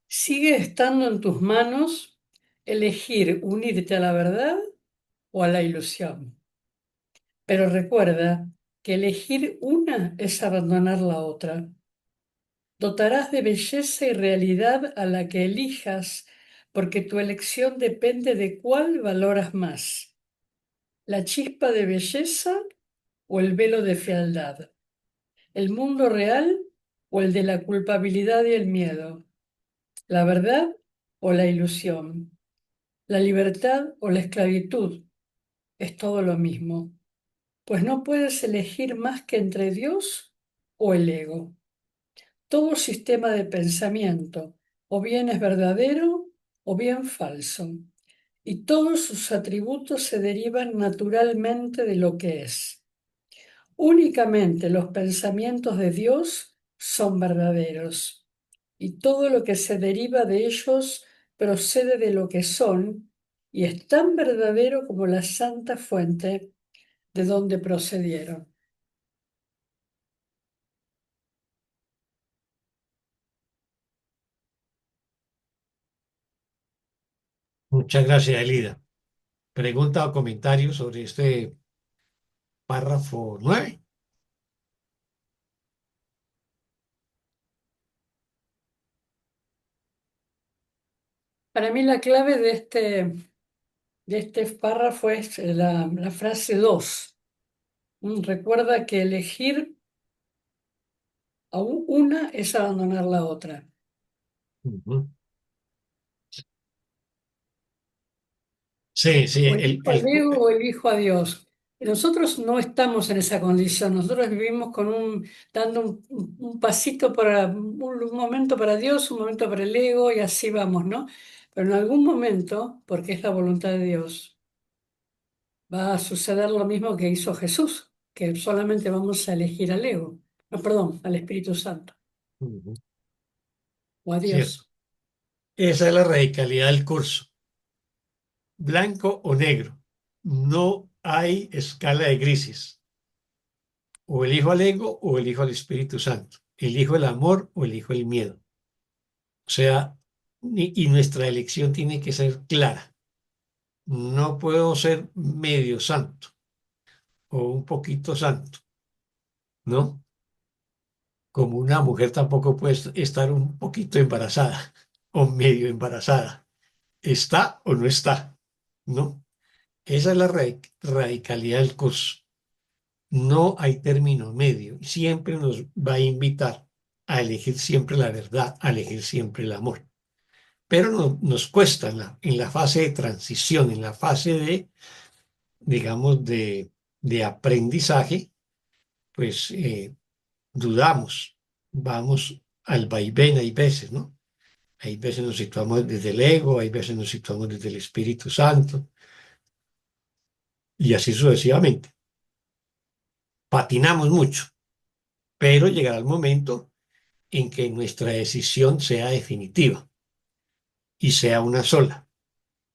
Sigue estando en tus manos elegir unirte a la verdad o a la ilusión. Pero recuerda que elegir una es abandonar la otra. Dotarás de belleza y realidad a la que elijas, porque tu elección depende de cuál valoras más, la chispa de belleza o el velo de fealdad, el mundo real o el de la culpabilidad y el miedo, la verdad o la ilusión, la libertad o la esclavitud. Es todo lo mismo, pues no puedes elegir más que entre Dios o el ego. Todo sistema de pensamiento o bien es verdadero o bien falso, y todos sus atributos se derivan naturalmente de lo que es. Únicamente los pensamientos de Dios son verdaderos, y todo lo que se deriva de ellos procede de lo que son y es tan verdadero como la santa fuente de donde procedieron. Muchas gracias, Elida. Pregunta o comentario sobre este párrafo 9. Para mí la clave de este párrafo es la frase 2. Recuerda que elegir a una es abandonar la otra. Ujú. Sí, sí, O elijo al ego o elijo a Dios. Nosotros no estamos en esa condición. Nosotros vivimos dando un pasito un momento para Dios, un momento para el ego y así vamos, ¿no? Pero en algún momento, porque es la voluntad de Dios, va a suceder lo mismo que hizo Jesús, que solamente vamos a elegir al ego, no, perdón, al Espíritu Santo Ujú. o a Cierto. Dios. Esa es la radicalidad del curso. Blanco o negro. No hay escala de grises. O elijo al ego o elijo al Espíritu Santo. Elijo el amor o elijo el miedo. O sea, y nuestra elección tiene que ser clara. No puedo ser medio santo o un poquito santo, ¿no? Como una mujer tampoco puede estar un poquito embarazada o medio embarazada. ¿Está o no está? ¿No? Esa es la radicalidad del curso. No hay término medio. Siempre nos va a invitar a elegir siempre la verdad, a elegir siempre el amor. Pero nos cuesta en la fase de transición, en la fase de, digamos, de aprendizaje, pues dudamos, vamos al vaivén, hay veces, ¿no? Hay veces nos situamos desde el ego, hay veces nos situamos desde el Espíritu Santo, y así sucesivamente. Patinamos mucho, pero llegará el momento en que nuestra decisión sea definitiva y sea una sola.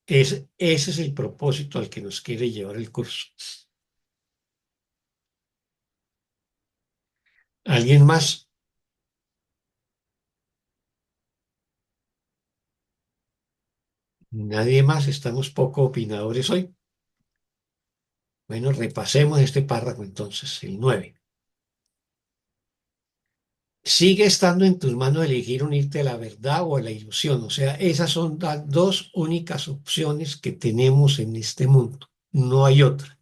Ese es el propósito al que nos quiere llevar el curso. ¿Alguien más? Nadie más, estamos poco opinadores hoy. Bueno, repasemos este párrafo entonces, el 9. Sigue estando en tus manos elegir unirte a la verdad o a la ilusión. O sea, esas son las dos únicas opciones que tenemos en este mundo. No hay otra.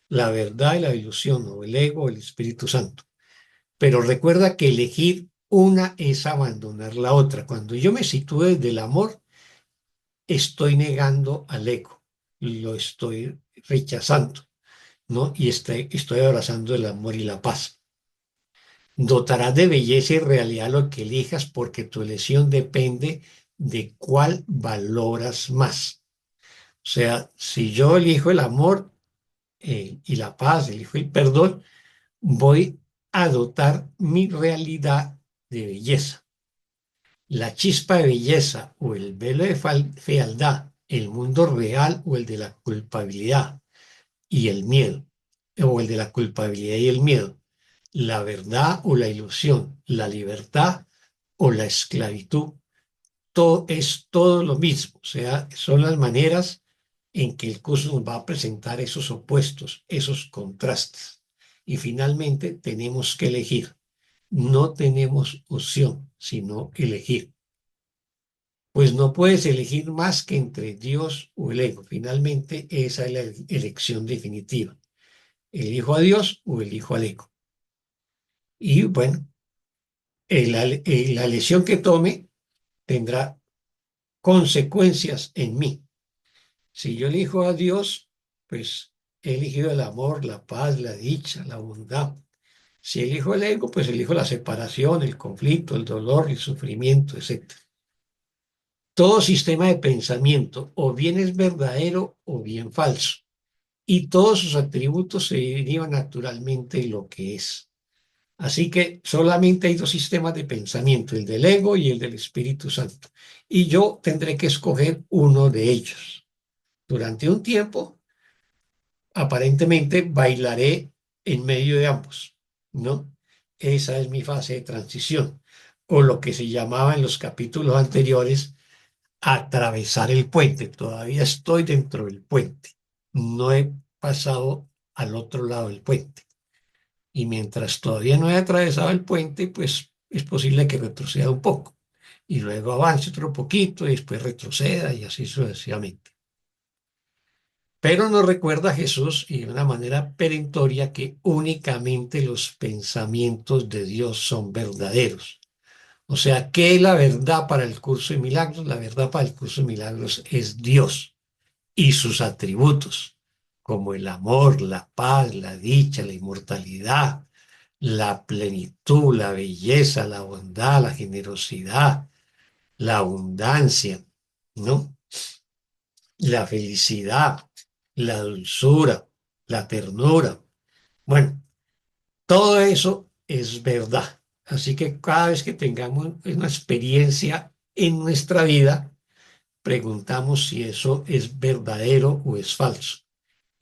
La verdad y la ilusión, o el ego o el Espíritu Santo. Pero recuerda que elegir una es abandonar la otra. Cuando yo me sitúo desde el amor, estoy negando al ego, lo estoy rechazando, ¿no? Y estoy abrazando el amor y la paz. Dotarás de belleza y realidad lo que elijas porque tu elección depende de cuál valoras más. O sea, si yo elijo el amor y la paz, elijo el perdón, voy a dotar mi realidad de belleza. La chispa de belleza o el velo de fealdad, el mundo real o el de la culpabilidad y el miedo, o el de la culpabilidad y el miedo, la verdad o la ilusión, la libertad o la esclavitud, todo es todo lo mismo, o sea, son las maneras en que el curso nos va a presentar esos opuestos, esos contrastes. Y finalmente tenemos que elegir. No tenemos opción, sino elegir. Pues no puedes elegir más que entre Dios o el ego. Finalmente, esa es la elección definitiva. ¿Elijo a Dios o elijo al ego? Y bueno, la elección que tome tendrá consecuencias en mí. Si yo elijo a Dios, pues he elegido el amor, la paz, la dicha, la bondad. Si elijo el ego, pues elijo la separación, el conflicto, el dolor, el sufrimiento, etc. Todo sistema de pensamiento o bien es verdadero o bien falso, y todos sus atributos se derivan naturalmente de lo que es. Así que solamente hay dos sistemas de pensamiento, el del ego y el del Espíritu Santo. Y yo tendré que escoger uno de ellos. Durante un tiempo, aparentemente, bailaré en medio de ambos, ¿no? Esa es mi fase de transición, o lo que se llamaba en los capítulos anteriores, atravesar el puente. Todavía estoy dentro del puente. No he pasado al otro lado del puente. Y mientras todavía no he atravesado el puente, pues es posible que retroceda un poco. Y luego avance otro poquito y después retroceda y así sucesivamente. Pero nos recuerda Jesús y de una manera perentoria que únicamente los pensamientos de Dios son verdaderos. O sea, ¿qué es la verdad para el curso de milagros? La verdad para el curso de milagros es Dios y sus atributos, como el amor, la paz, la dicha, la inmortalidad, la plenitud, la belleza, la bondad, la generosidad, la abundancia, ¿no? La felicidad, la dulzura, la ternura. Bueno, todo eso es verdad. Así que cada vez que tengamos una experiencia en nuestra vida, preguntamos si eso es verdadero o es falso.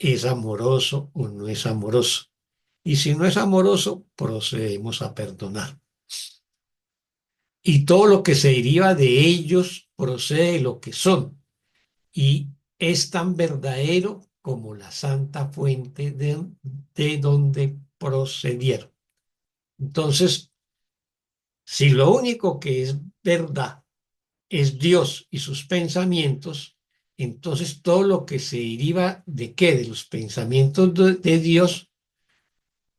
¿Es amoroso o no es amoroso? Y si no es amoroso, procedemos a perdonar. Y todo lo que se deriva de ellos procede de lo que son. Y es tan verdadero como la santa fuente de donde procedieron. Entonces, si lo único que es verdad es Dios y sus pensamientos, entonces todo lo que se deriva de qué? De los pensamientos de Dios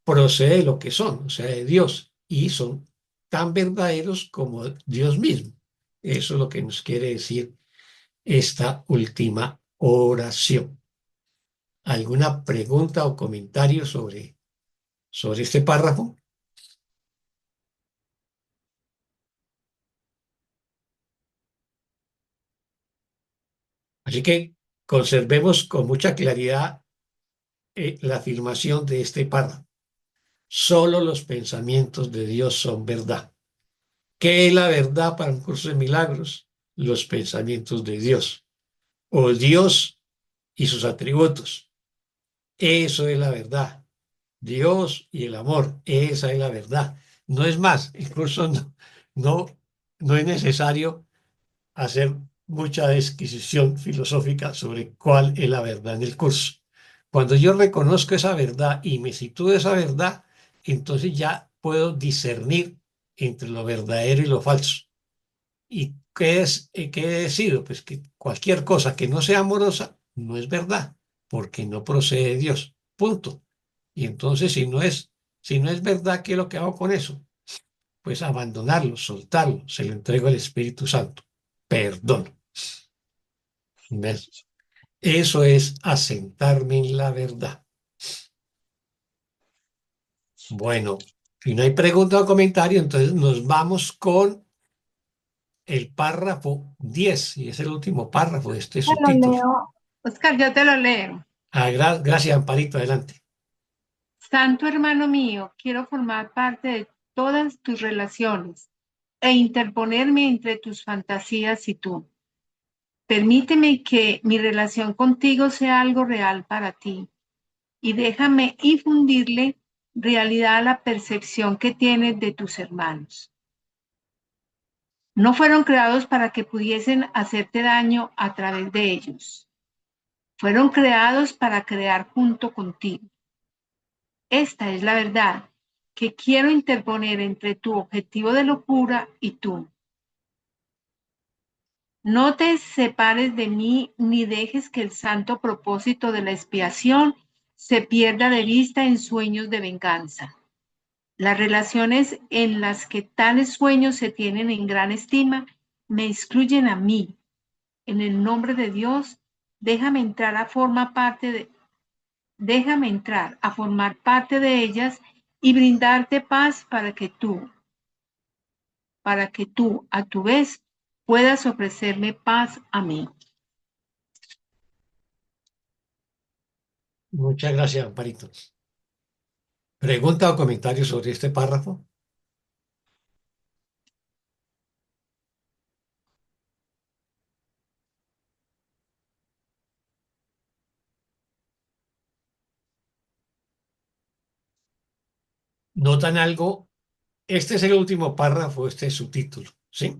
procede de lo que son, o sea, de Dios, y son tan verdaderos como Dios mismo. Eso es lo que nos quiere decir esta última oración. ¿Alguna pregunta o comentario sobre este párrafo? Así que conservemos con mucha claridad la afirmación de este párrafo. Solo los pensamientos de Dios son verdad. ¿Qué es la verdad para un curso de milagros? Los pensamientos de Dios, o Dios y sus atributos. Eso es la verdad. Dios y el amor, esa es la verdad. No es más, incluso no, no es necesario hacer mucha disquisición filosófica sobre cuál es la verdad en el curso. Cuando yo reconozco esa verdad y me sitúo esa verdad, entonces ya puedo discernir entre lo verdadero y lo falso. ¿Y qué he decidido? Pues que cualquier cosa que no sea amorosa no es verdad, porque no procede de Dios. Punto. Y entonces, si no es verdad, ¿qué es lo que hago con eso? Pues abandonarlo, soltarlo, se lo entrego al Espíritu Santo. Perdón. ¿Ves? Eso es asentarme en la verdad. Bueno, si no hay pregunta o comentario, entonces nos vamos con el párrafo 10, y es el último párrafo de este Te lo subtítulo. leo. Oscar, yo te lo leo. Gracias, Amparito, adelante. Santo hermano mío, quiero formar parte de todas tus relaciones e interponerme entre tus fantasías y tú. Permíteme que mi relación contigo sea algo real para ti y déjame infundirle realidad a la percepción que tienes de tus hermanos. No fueron creados para que pudiesen hacerte daño a través de ellos. Fueron creados para crear junto contigo. Esta es la verdad que quiero interponer entre tu objetivo de locura y tú. No te separes de mí ni dejes que el santo propósito de la expiación se pierda de vista en sueños de venganza. Las relaciones en las que tales sueños se tienen en gran estima me excluyen a mí. En el nombre de Dios, déjame entrar a formar parte de ellas y brindarte paz para que tú, a tu vez, puedas ofrecerme paz a mí. Muchas gracias, Amparito. ¿Pregunta o comentario sobre este párrafo? ¿Notan algo? Este es el último párrafo, este es su título, ¿sí?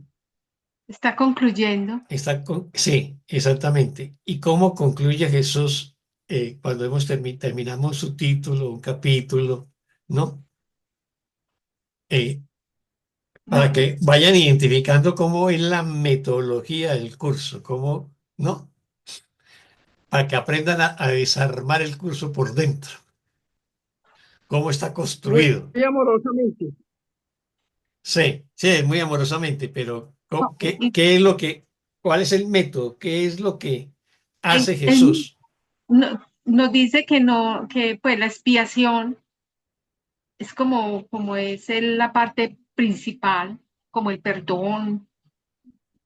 Está concluyendo. Sí, exactamente. ¿Y cómo concluye Jesús cuando terminamos su título, un capítulo, ¿no? Eh, para No, que vayan identificando cómo es la metodología del curso, cómo, ¿no? Para que aprendan a desarmar el curso por dentro, cómo está Muy, construido. muy amorosamente. Sí, sí, muy amorosamente, pero no, ¿qué es lo que, cuál es el método? ¿Qué es lo que hace él Jesús? nos dice que no, que pues la expiación es como la parte principal, como el perdón.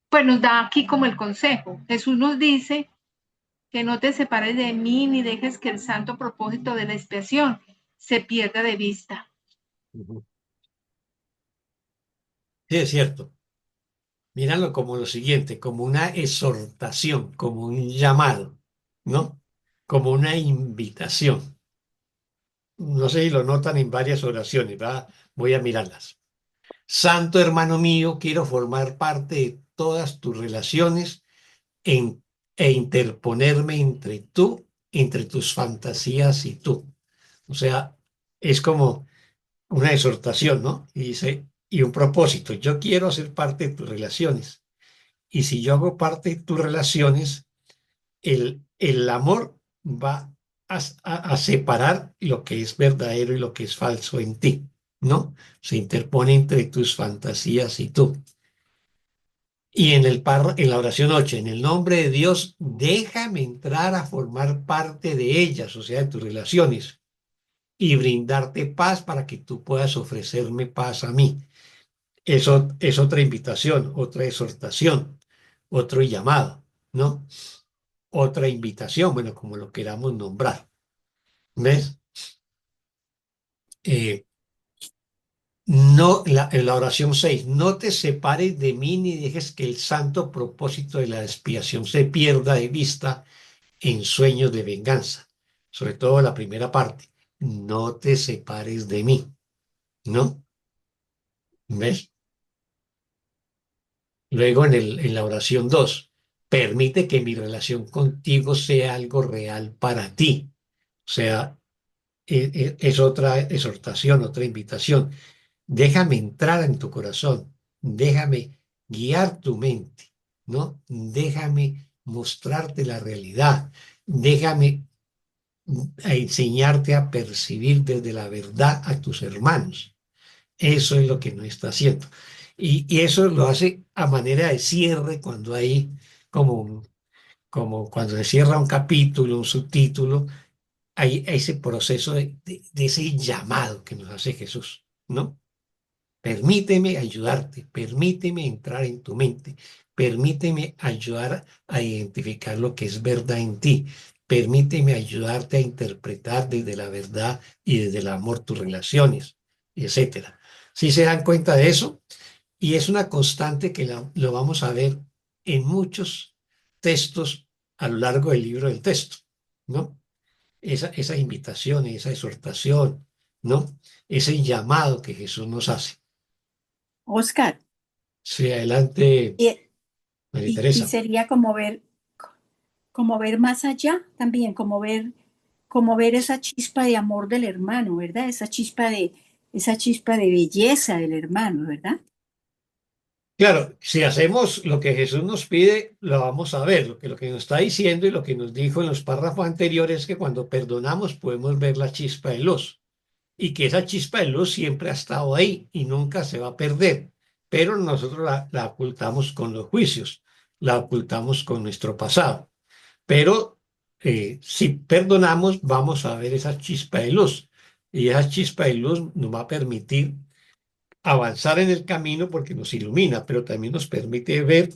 Pues nos da aquí como el consejo. Jesús nos dice que no te separes de mí ni dejes que el santo propósito de la expiación se pierda de vista. Ujú. Sí, es cierto. Míralo como lo siguiente, como una exhortación, como un llamado, ¿no? Como una invitación. No sé si lo notan en varias oraciones, ¿verdad? Voy a mirarlas. Santo hermano mío, quiero formar parte de todas tus relaciones en- e interponerme entre tus fantasías y tú. O sea, es como una exhortación, ¿no? Y dice, y un propósito, yo quiero ser parte de tus relaciones. Y si yo hago parte de tus relaciones, el amor va a separar lo que es verdadero y lo que es falso en ti, ¿no? Se interpone entre tus fantasías y tú. Y en la oración 8, en el nombre de Dios, déjame entrar a formar parte de ellas, o sea, de tus relaciones, y brindarte paz para que tú puedas ofrecerme paz a mí. Eso es otra invitación, otra exhortación, otro llamado, ¿no? Otra invitación, bueno, como lo queramos nombrar. ¿Ves? Eh, no, en la oración 6, no te separes de mí ni dejes que el santo propósito de la expiación se pierda de vista en sueños de venganza. Sobre todo la primera parte, no te separes de mí, ¿no? ¿Ves? Luego en la oración 2, permite que mi relación contigo sea algo real para ti. O sea, es otra exhortación, otra invitación. Déjame entrar en tu corazón, déjame guiar tu mente, ¿no? Déjame mostrarte la realidad, déjame enseñarte a percibir desde la verdad a tus hermanos. Eso es lo que no está haciendo. Y eso lo hace a manera de cierre cuando hay como, como cuando se cierra un capítulo, un subtítulo, hay ese proceso de ese llamado que nos hace Jesús, ¿no? Permíteme ayudarte, permíteme entrar en tu mente, permíteme ayudar a identificar lo que es verdad en ti, permíteme ayudarte a interpretar desde la verdad y desde el amor tus relaciones, etcétera. ¿Sí se dan cuenta de eso? Y es una constante que lo vamos a ver en muchos textos a lo largo del libro del texto, ¿no? Esa invitación, esa exhortación, ¿no? Ese llamado que Jesús nos hace. Oscar, Sí, adelante, y, María y Teresa. sería como ver más allá también, como ver esa chispa de amor del hermano, ¿verdad? Esa chispa de belleza del hermano, ¿verdad? Claro, si hacemos lo que Jesús nos pide, lo vamos a ver. Lo que nos está diciendo y lo que nos dijo en los párrafos anteriores es que cuando perdonamos podemos ver la chispa de luz y que esa chispa de luz siempre ha estado ahí y nunca se va a perder, pero nosotros la ocultamos con los juicios, la ocultamos con nuestro pasado. Pero si perdonamos, vamos a ver esa chispa de luz y esa chispa de luz nos va a permitir avanzar en el camino porque nos ilumina, pero también nos permite ver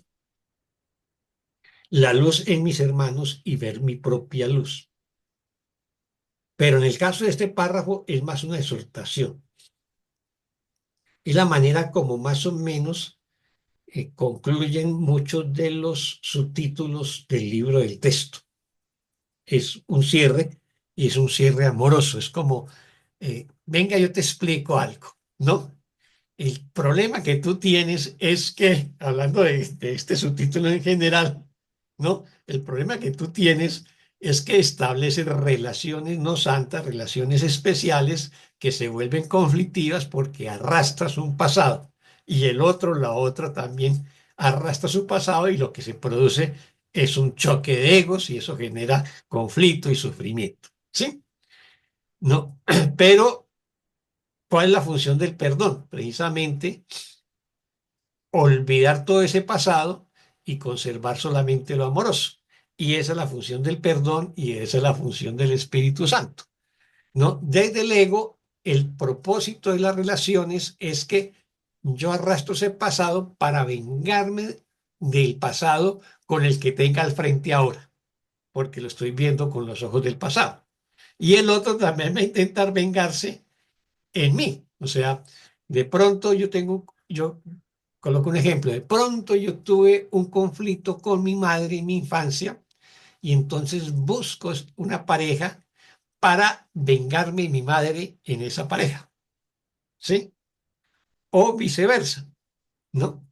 la luz en mis hermanos y ver mi propia luz. Pero en el caso de este párrafo es más una exhortación. Es la manera como más o menos concluyen muchos de los subtítulos del libro del texto. Es un cierre y es un cierre amoroso. Es como, venga, yo te explico algo, ¿no? El problema que tú tienes es que, hablando de este subtítulo en general, ¿no? El problema que tú tienes es que estableces relaciones no santas, relaciones especiales que se vuelven conflictivas porque arrastras un pasado y el otro, la otra también arrastra su pasado y lo que se produce es un choque de egos y eso genera conflicto y sufrimiento, ¿sí? No, pero ¿cuál es la función del perdón? Precisamente olvidar todo ese pasado y conservar solamente lo amoroso. Y esa es la función del perdón y esa es la función del Espíritu Santo, ¿no? Desde el ego, el propósito de las relaciones es que yo arrastro ese pasado para vengarme del pasado con el que tenga al frente ahora, porque lo estoy viendo con los ojos del pasado. Y el otro también va a intentar vengarse en mí. O sea, de pronto yo coloco un ejemplo, de pronto yo tuve un conflicto con mi madre en mi infancia y entonces busco una pareja para vengarme de mi madre en esa pareja, ¿sí? O viceversa, ¿no?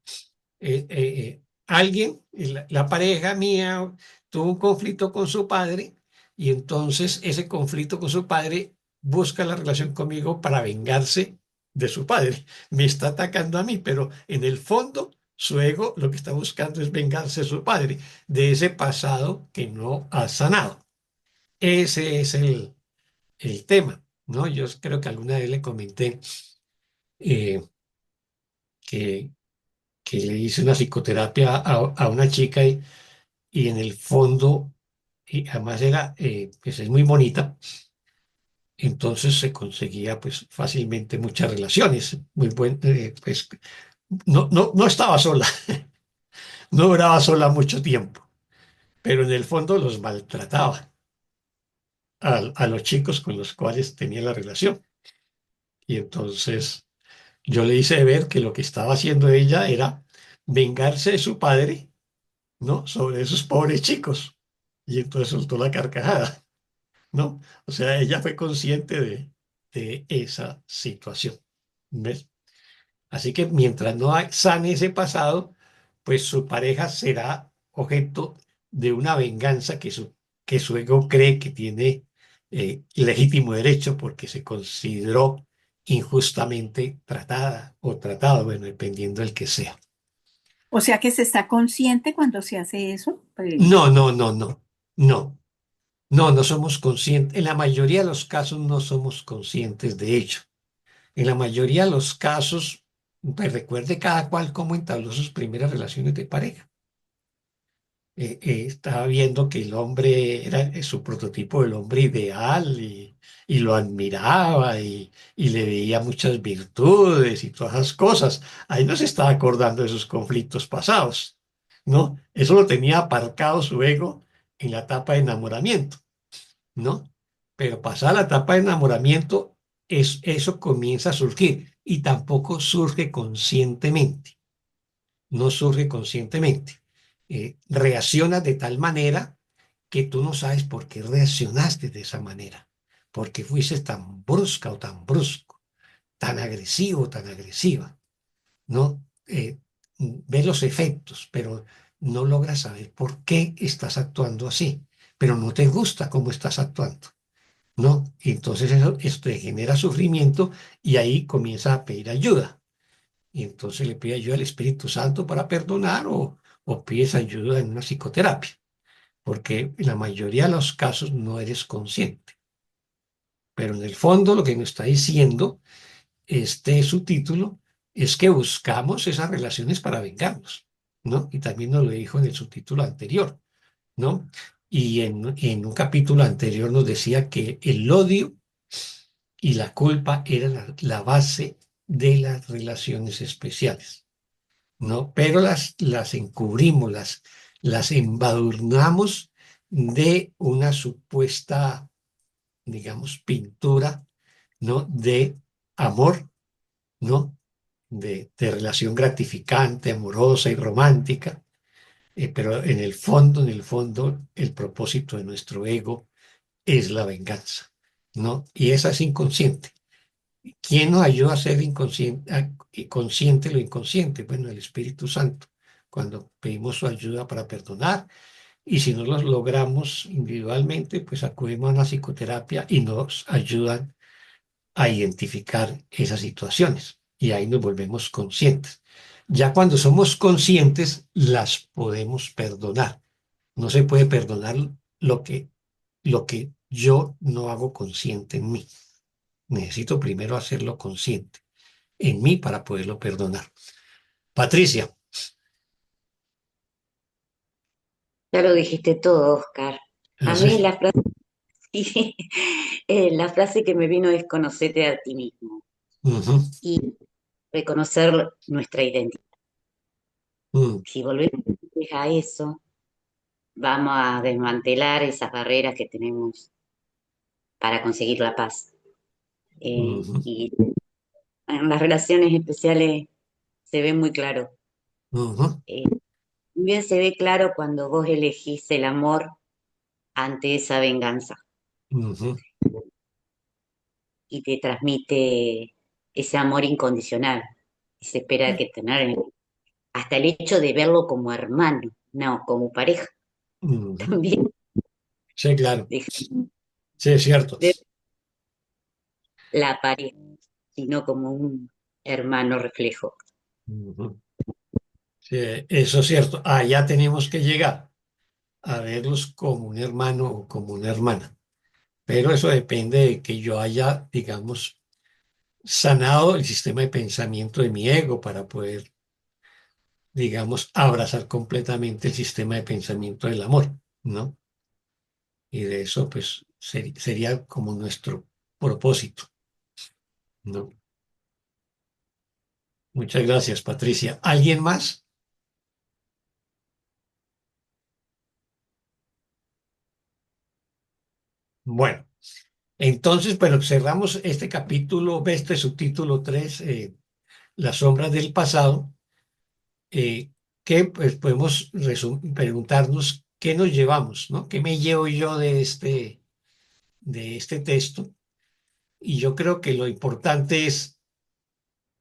Alguien, la pareja mía tuvo un conflicto con su padre y entonces ese conflicto con su padre busca la relación conmigo para vengarse de su padre. Me está atacando a mí, pero en el fondo su ego lo que está buscando es vengarse de su padre, de ese pasado que no ha sanado. Ese es el tema, ¿no? Yo creo que alguna vez le comenté eh, que, que le hice una psicoterapia a una chica y en el fondo, y además era, pues es muy bonita, entonces se conseguía pues fácilmente muchas relaciones, muy buen, pues no estaba sola, no duraba sola mucho tiempo, pero en el fondo los maltrataba a los chicos con los cuales tenía la relación. Y entonces yo le hice ver que lo que estaba haciendo ella era vengarse de su padre, ¿no? Sobre esos pobres chicos. Y entonces soltó la carcajada. ¿No? O sea, ella fue consciente de esa situación. ¿Ves? Así que mientras no sane ese pasado, pues su pareja será objeto de una venganza que su ego cree que tiene legítimo derecho porque se consideró injustamente tratada o tratado, bueno, dependiendo del que sea. O sea que se está consciente cuando se hace eso. No, no, no, no, no. No, no somos conscientes. En la mayoría de los casos no somos conscientes de ello. En la mayoría de los casos, pues recuerde cada cual cómo entabló sus primeras relaciones de pareja. Estaba viendo que el hombre era su prototipo del hombre ideal y lo admiraba y le veía muchas virtudes y todas esas cosas. Ahí no se estaba acordando de sus conflictos pasados, ¿no? Eso lo tenía aparcado su ego en la etapa de enamoramiento. ¿No? Pero pasada la etapa de enamoramiento, eso comienza a surgir y tampoco surge conscientemente, no surge conscientemente. Reacciona de tal manera que tú no sabes por qué reaccionaste de esa manera, porque fuiste tan brusca o tan brusco, tan agresivo o tan agresiva, ¿no? Ves los efectos, pero no logras saber por qué estás actuando así, pero no te gusta cómo estás actuando. ¿No? Y entonces eso te genera sufrimiento y ahí comienza a pedir ayuda. Y entonces le pide ayuda al Espíritu Santo para perdonar o pides ayuda en una psicoterapia, porque en la mayoría de los casos no eres consciente. Pero en el fondo lo que nos está diciendo este subtítulo es que buscamos esas relaciones para vengarnos, ¿no? Y también nos lo dijo en el subtítulo anterior, ¿no? Y en un capítulo anterior nos decía que el odio y la culpa era la base de las relaciones especiales, ¿no? Pero las encubrimos, las embadurnamos de una supuesta digamos, pintura, ¿no? De amor, ¿no? De relación gratificante, amorosa y romántica, pero en el fondo, el propósito de nuestro ego es la venganza, ¿no? Y esa es inconsciente. ¿Quién nos ayuda a ser inconsciente, consciente lo inconsciente? Bueno, el Espíritu Santo, cuando pedimos su ayuda para perdonar, y si no lo logramos individualmente, pues acudimos a una psicoterapia y nos ayudan a identificar esas situaciones. Y ahí nos volvemos conscientes. Ya cuando somos conscientes, las podemos perdonar. No se puede perdonar lo que yo no hago consciente en mí. Necesito primero hacerlo consciente en mí para poderlo perdonar. Patricia. Ya lo dijiste todo, Oscar. A mí Entonces, la frase, sí, la frase que me vino es conocerte a ti mismo ujú, y reconocer nuestra identidad. mm, Si volvemos a eso, vamos a desmantelar esas barreras que tenemos para conseguir la paz. ujú, Y en las relaciones especiales se ve muy claro. ujú, Eh, Bien se ve claro cuando vos elegís el amor ante esa venganza ujú. y te transmite ese amor incondicional. Y se espera que tener hasta el hecho de verlo como hermano, no como pareja, Ujú. también Sí, claro. deja Sí, es cierto. de ver la pareja, sino como un hermano reflejo. Ujú. Sí, eso es cierto. Allá tenemos que llegar a verlos como un hermano o como una hermana. Pero eso depende de que yo haya, digamos, sanado el sistema de pensamiento de mi ego para poder, digamos, abrazar completamente el sistema de pensamiento del amor, ¿no? Y de eso, pues, sería como nuestro propósito, ¿no? Muchas gracias, Patricia. ¿Alguien más? Bueno, entonces, bueno, cerramos este capítulo, este subtítulo 3, Las sombras del pasado, que pues podemos preguntarnos qué nos llevamos, ¿no? ¿Qué me llevo yo de este texto? Y yo creo que lo importante es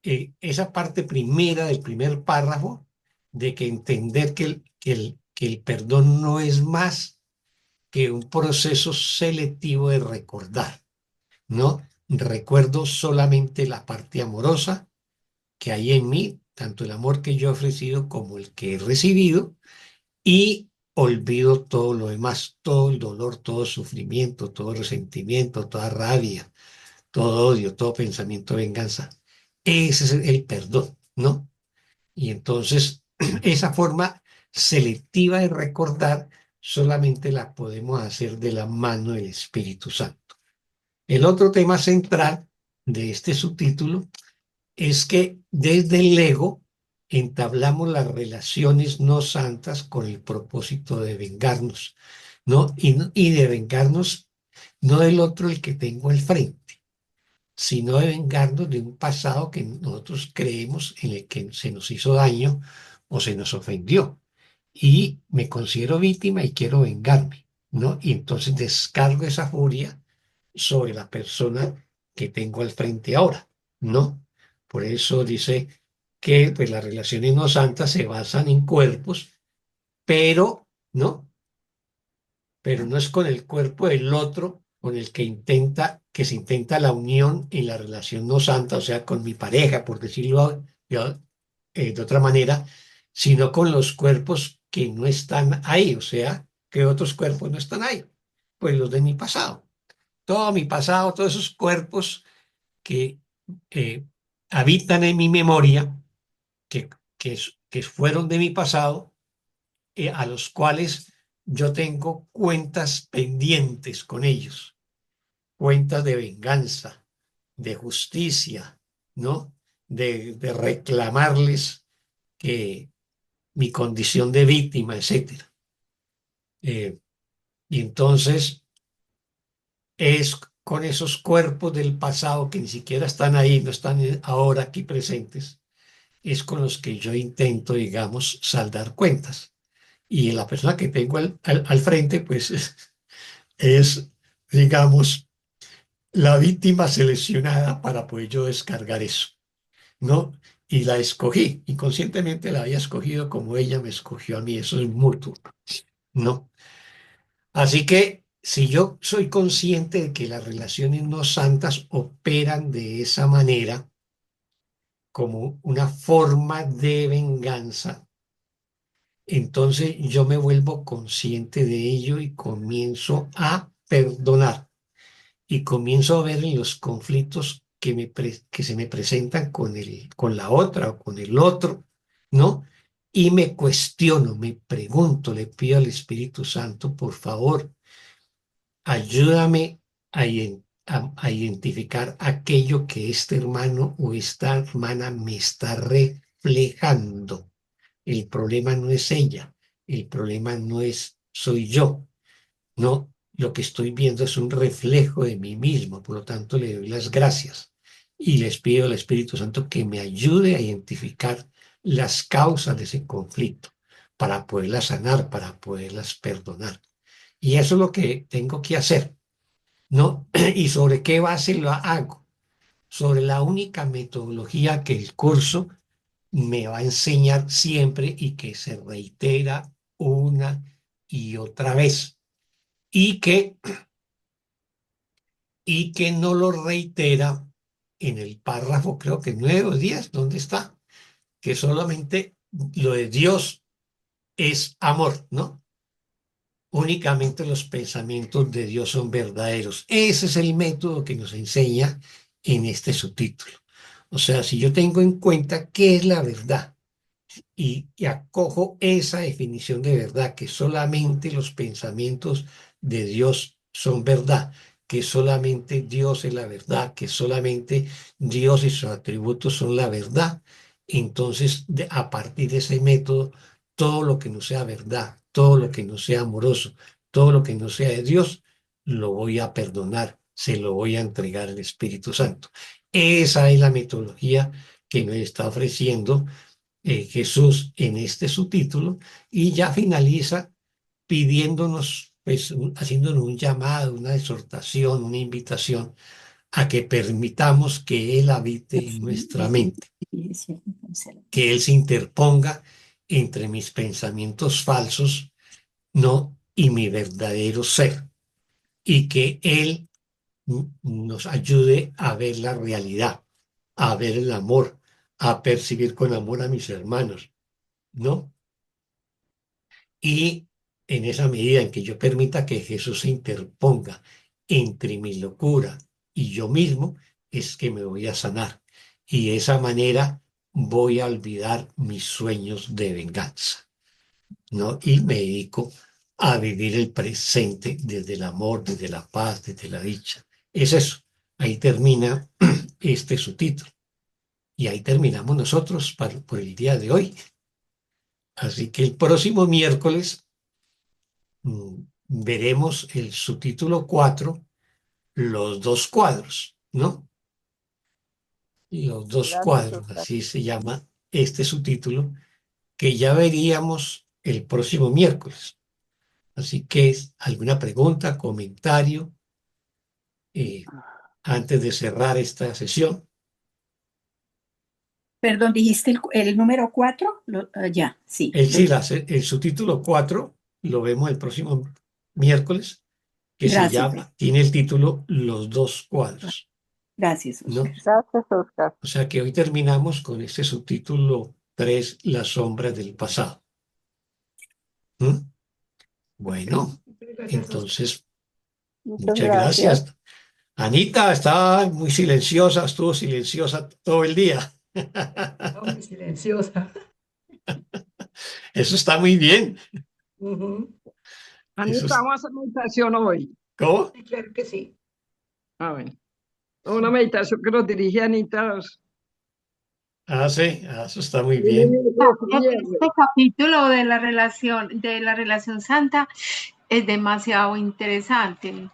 esa parte primera del primer párrafo, de que entender que el perdón no es más que un proceso selectivo de recordar, ¿no? Recuerdo solamente la parte amorosa que hay en mí, tanto el amor que yo he ofrecido como el que he recibido, y olvido todo lo demás, todo el dolor, todo sufrimiento, todo resentimiento, toda rabia, todo odio, todo pensamiento de venganza. Ese es el perdón, ¿no? Y entonces esa forma selectiva de recordar solamente la podemos hacer de la mano del Espíritu Santo. El otro tema central de este subtítulo es que desde el ego entablamos las relaciones no santas con el propósito de vengarnos, ¿no? Y de vengarnos no del otro el que tengo al frente, sino de vengarnos de un pasado que nosotros creemos en el que se nos hizo daño o se nos ofendió. Y me considero víctima y quiero vengarme, ¿no? Y entonces descargo esa furia sobre la persona que tengo al frente ahora, ¿no? Por eso dice que pues, las relaciones no santas se basan en cuerpos, pero, ¿no? Pero no es con el cuerpo del otro con el que se intenta la unión en la relación no santa, o sea, con mi pareja, por decirlo de otra manera, sino con los cuerpos que no están ahí, o sea, que otros cuerpos no están ahí, pues los de mi pasado. Todo mi pasado, todos esos cuerpos que eh, habitan en mi memoria, que, que fueron de mi pasado, a los cuales yo tengo cuentas pendientes con ellos, cuentas de venganza, de justicia, ¿no? De reclamarles que mi condición de víctima, etcétera. Y entonces es con esos cuerpos del pasado que ni siquiera están ahí, no están ahora aquí presentes, es con los que yo intento, digamos, saldar cuentas. Y la persona que tengo al frente, pues es, digamos, la víctima seleccionada para poder yo descargar eso, ¿no? Y la escogí, inconscientemente la había escogido como ella me escogió a mí, eso es mutuo, ¿no? Así que si yo soy consciente de que las relaciones no santas operan de esa manera, como una forma de venganza, entonces yo me vuelvo consciente de ello y comienzo a perdonar y comienzo a ver en los conflictos que se me presentan con la otra o con el otro, ¿no? Y me cuestiono, me pregunto, le pido al Espíritu Santo, por favor, ayúdame a identificar aquello que este hermano o esta hermana me está reflejando. El problema no es ella, el problema no es soy yo, no, lo que estoy viendo es un reflejo de mí mismo, por lo tanto le doy las gracias y les pido al Espíritu Santo que me ayude a identificar las causas de ese conflicto para poderlas sanar, para poderlas perdonar. Y eso es lo que tengo que hacer, ¿no? ¿Y sobre qué base lo hago? Sobre la única metodología que el curso me va a enseñar siempre y que se reitera una y otra vez y que, y que no lo reitera en el párrafo, creo que 9 o 10, ¿dónde está? Que solamente lo de Dios es amor, ¿no? Únicamente los pensamientos de Dios son verdaderos. Ese es el método que nos enseña en este subtítulo. O sea, si yo tengo en cuenta qué es la verdad y acojo esa definición de verdad, que solamente los pensamientos de Dios son verdad, que solamente Dios es la verdad, que solamente Dios y sus atributos son la verdad, entonces a partir de ese método, todo lo que no sea verdad, todo lo que no sea amoroso, todo lo que no sea de Dios, lo voy a perdonar, se lo voy a entregar al Espíritu Santo. Esa es la metodología que nos está ofreciendo Jesús en este subtítulo y ya finaliza pidiéndonos, pues, haciéndonos un llamado, una exhortación, una invitación a que permitamos que Él habite en nuestra mente, que Él se interponga entre mis pensamientos falsos, no, y mi verdadero ser, y que Él nos ayude a ver la realidad, a ver el amor, a percibir con amor a mis hermanos, ¿no? Y en esa medida en que yo permita que Jesús se interponga entre mi locura y yo mismo, es que me voy a sanar. Y de esa manera voy a olvidar mis sueños de venganza, ¿no? Y me dedico a vivir el presente desde el amor, desde la paz, desde la dicha. Es eso. Ahí termina este subtítulo. Y ahí terminamos nosotros por el día de hoy. Así que el próximo miércoles veremos el subtítulo 4, los dos cuadros, ¿no? Los dos Gracias, cuadros, Oscar. así se llama este subtítulo, que ya veríamos el próximo miércoles. Así que, ¿alguna pregunta, comentario antes de cerrar esta sesión? Perdón, dijiste el número 4, ya, sí. El subtítulo 4 lo vemos el próximo miércoles, que se Gracias, llama, tiene el título Los dos cuadros, gracias, ¿no? Oscar. Gracias, Oscar. O sea que hoy terminamos con este subtítulo 3, Las sombras del pasado. ¿Mm? Bueno, entonces, Muchas muchas gracias. gracias. Anita estaba muy silenciosa, estuvo silenciosa todo el día. Muy silenciosa. Eso está muy bien. Ujú. Eso Anita, es- vamos a hacer meditación hoy. ¿Cómo? Sí, claro que sí. Ah, bueno. Una meditación que nos dirige Anita. Ah, sí, eso está muy bien. Este capítulo de la relación santa es demasiado interesante.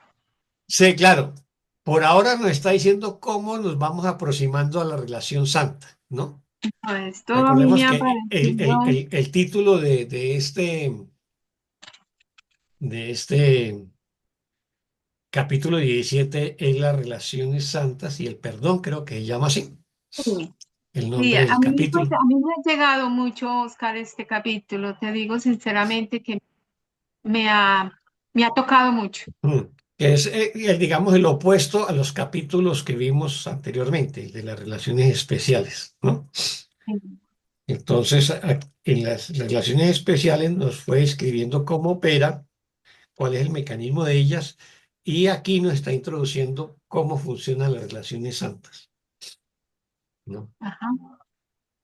Sí, claro. por ahora nos está diciendo cómo nos vamos aproximando a la relación santa, ¿no? Esto a mí Recordemos me ha que parecido, el título de este capítulo 17 es las relaciones santas y el perdón, creo que se llama así, sí, el sí, nombre a del mí, pues, capítulo. a mí me ha llegado mucho, Oscar, este capítulo. Te digo sinceramente que me ha, me ha tocado mucho. Que es, digamos, el opuesto a los capítulos que vimos anteriormente, el de las relaciones especiales, ¿no? Entonces, en las relaciones especiales nos fue escribiendo cómo opera, cuál es el mecanismo de ellas, y aquí nos está introduciendo cómo funcionan las relaciones santas, ¿no? Ajá.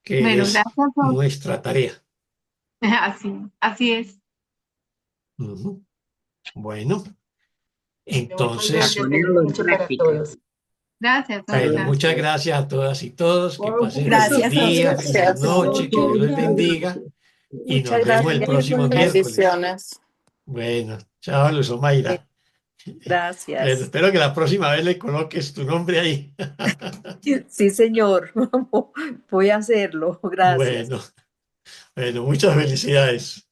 Que Bueno, es gracias, Oscar. nuestra tarea. Así es. Ujú. Bueno, Bueno, muchas A entonces, gracias, ponerlo en mucho para práctica. todos. Gracias, bueno, Oscar. muchas gracias a todas y todos, que Bueno, pasen feliz Gracias a día, ustedes. feliz Gracias. noche, que Dios les bendiga y Muchas nos vemos el gracias. próximo miércoles. Bendiciones. Bueno, chao, Luz Omaira. Bueno, Gracias. espero que la próxima vez le coloques tu nombre ahí. Sí, señor. Voy a hacerlo. Gracias. Bueno, bueno, muchas felicidades.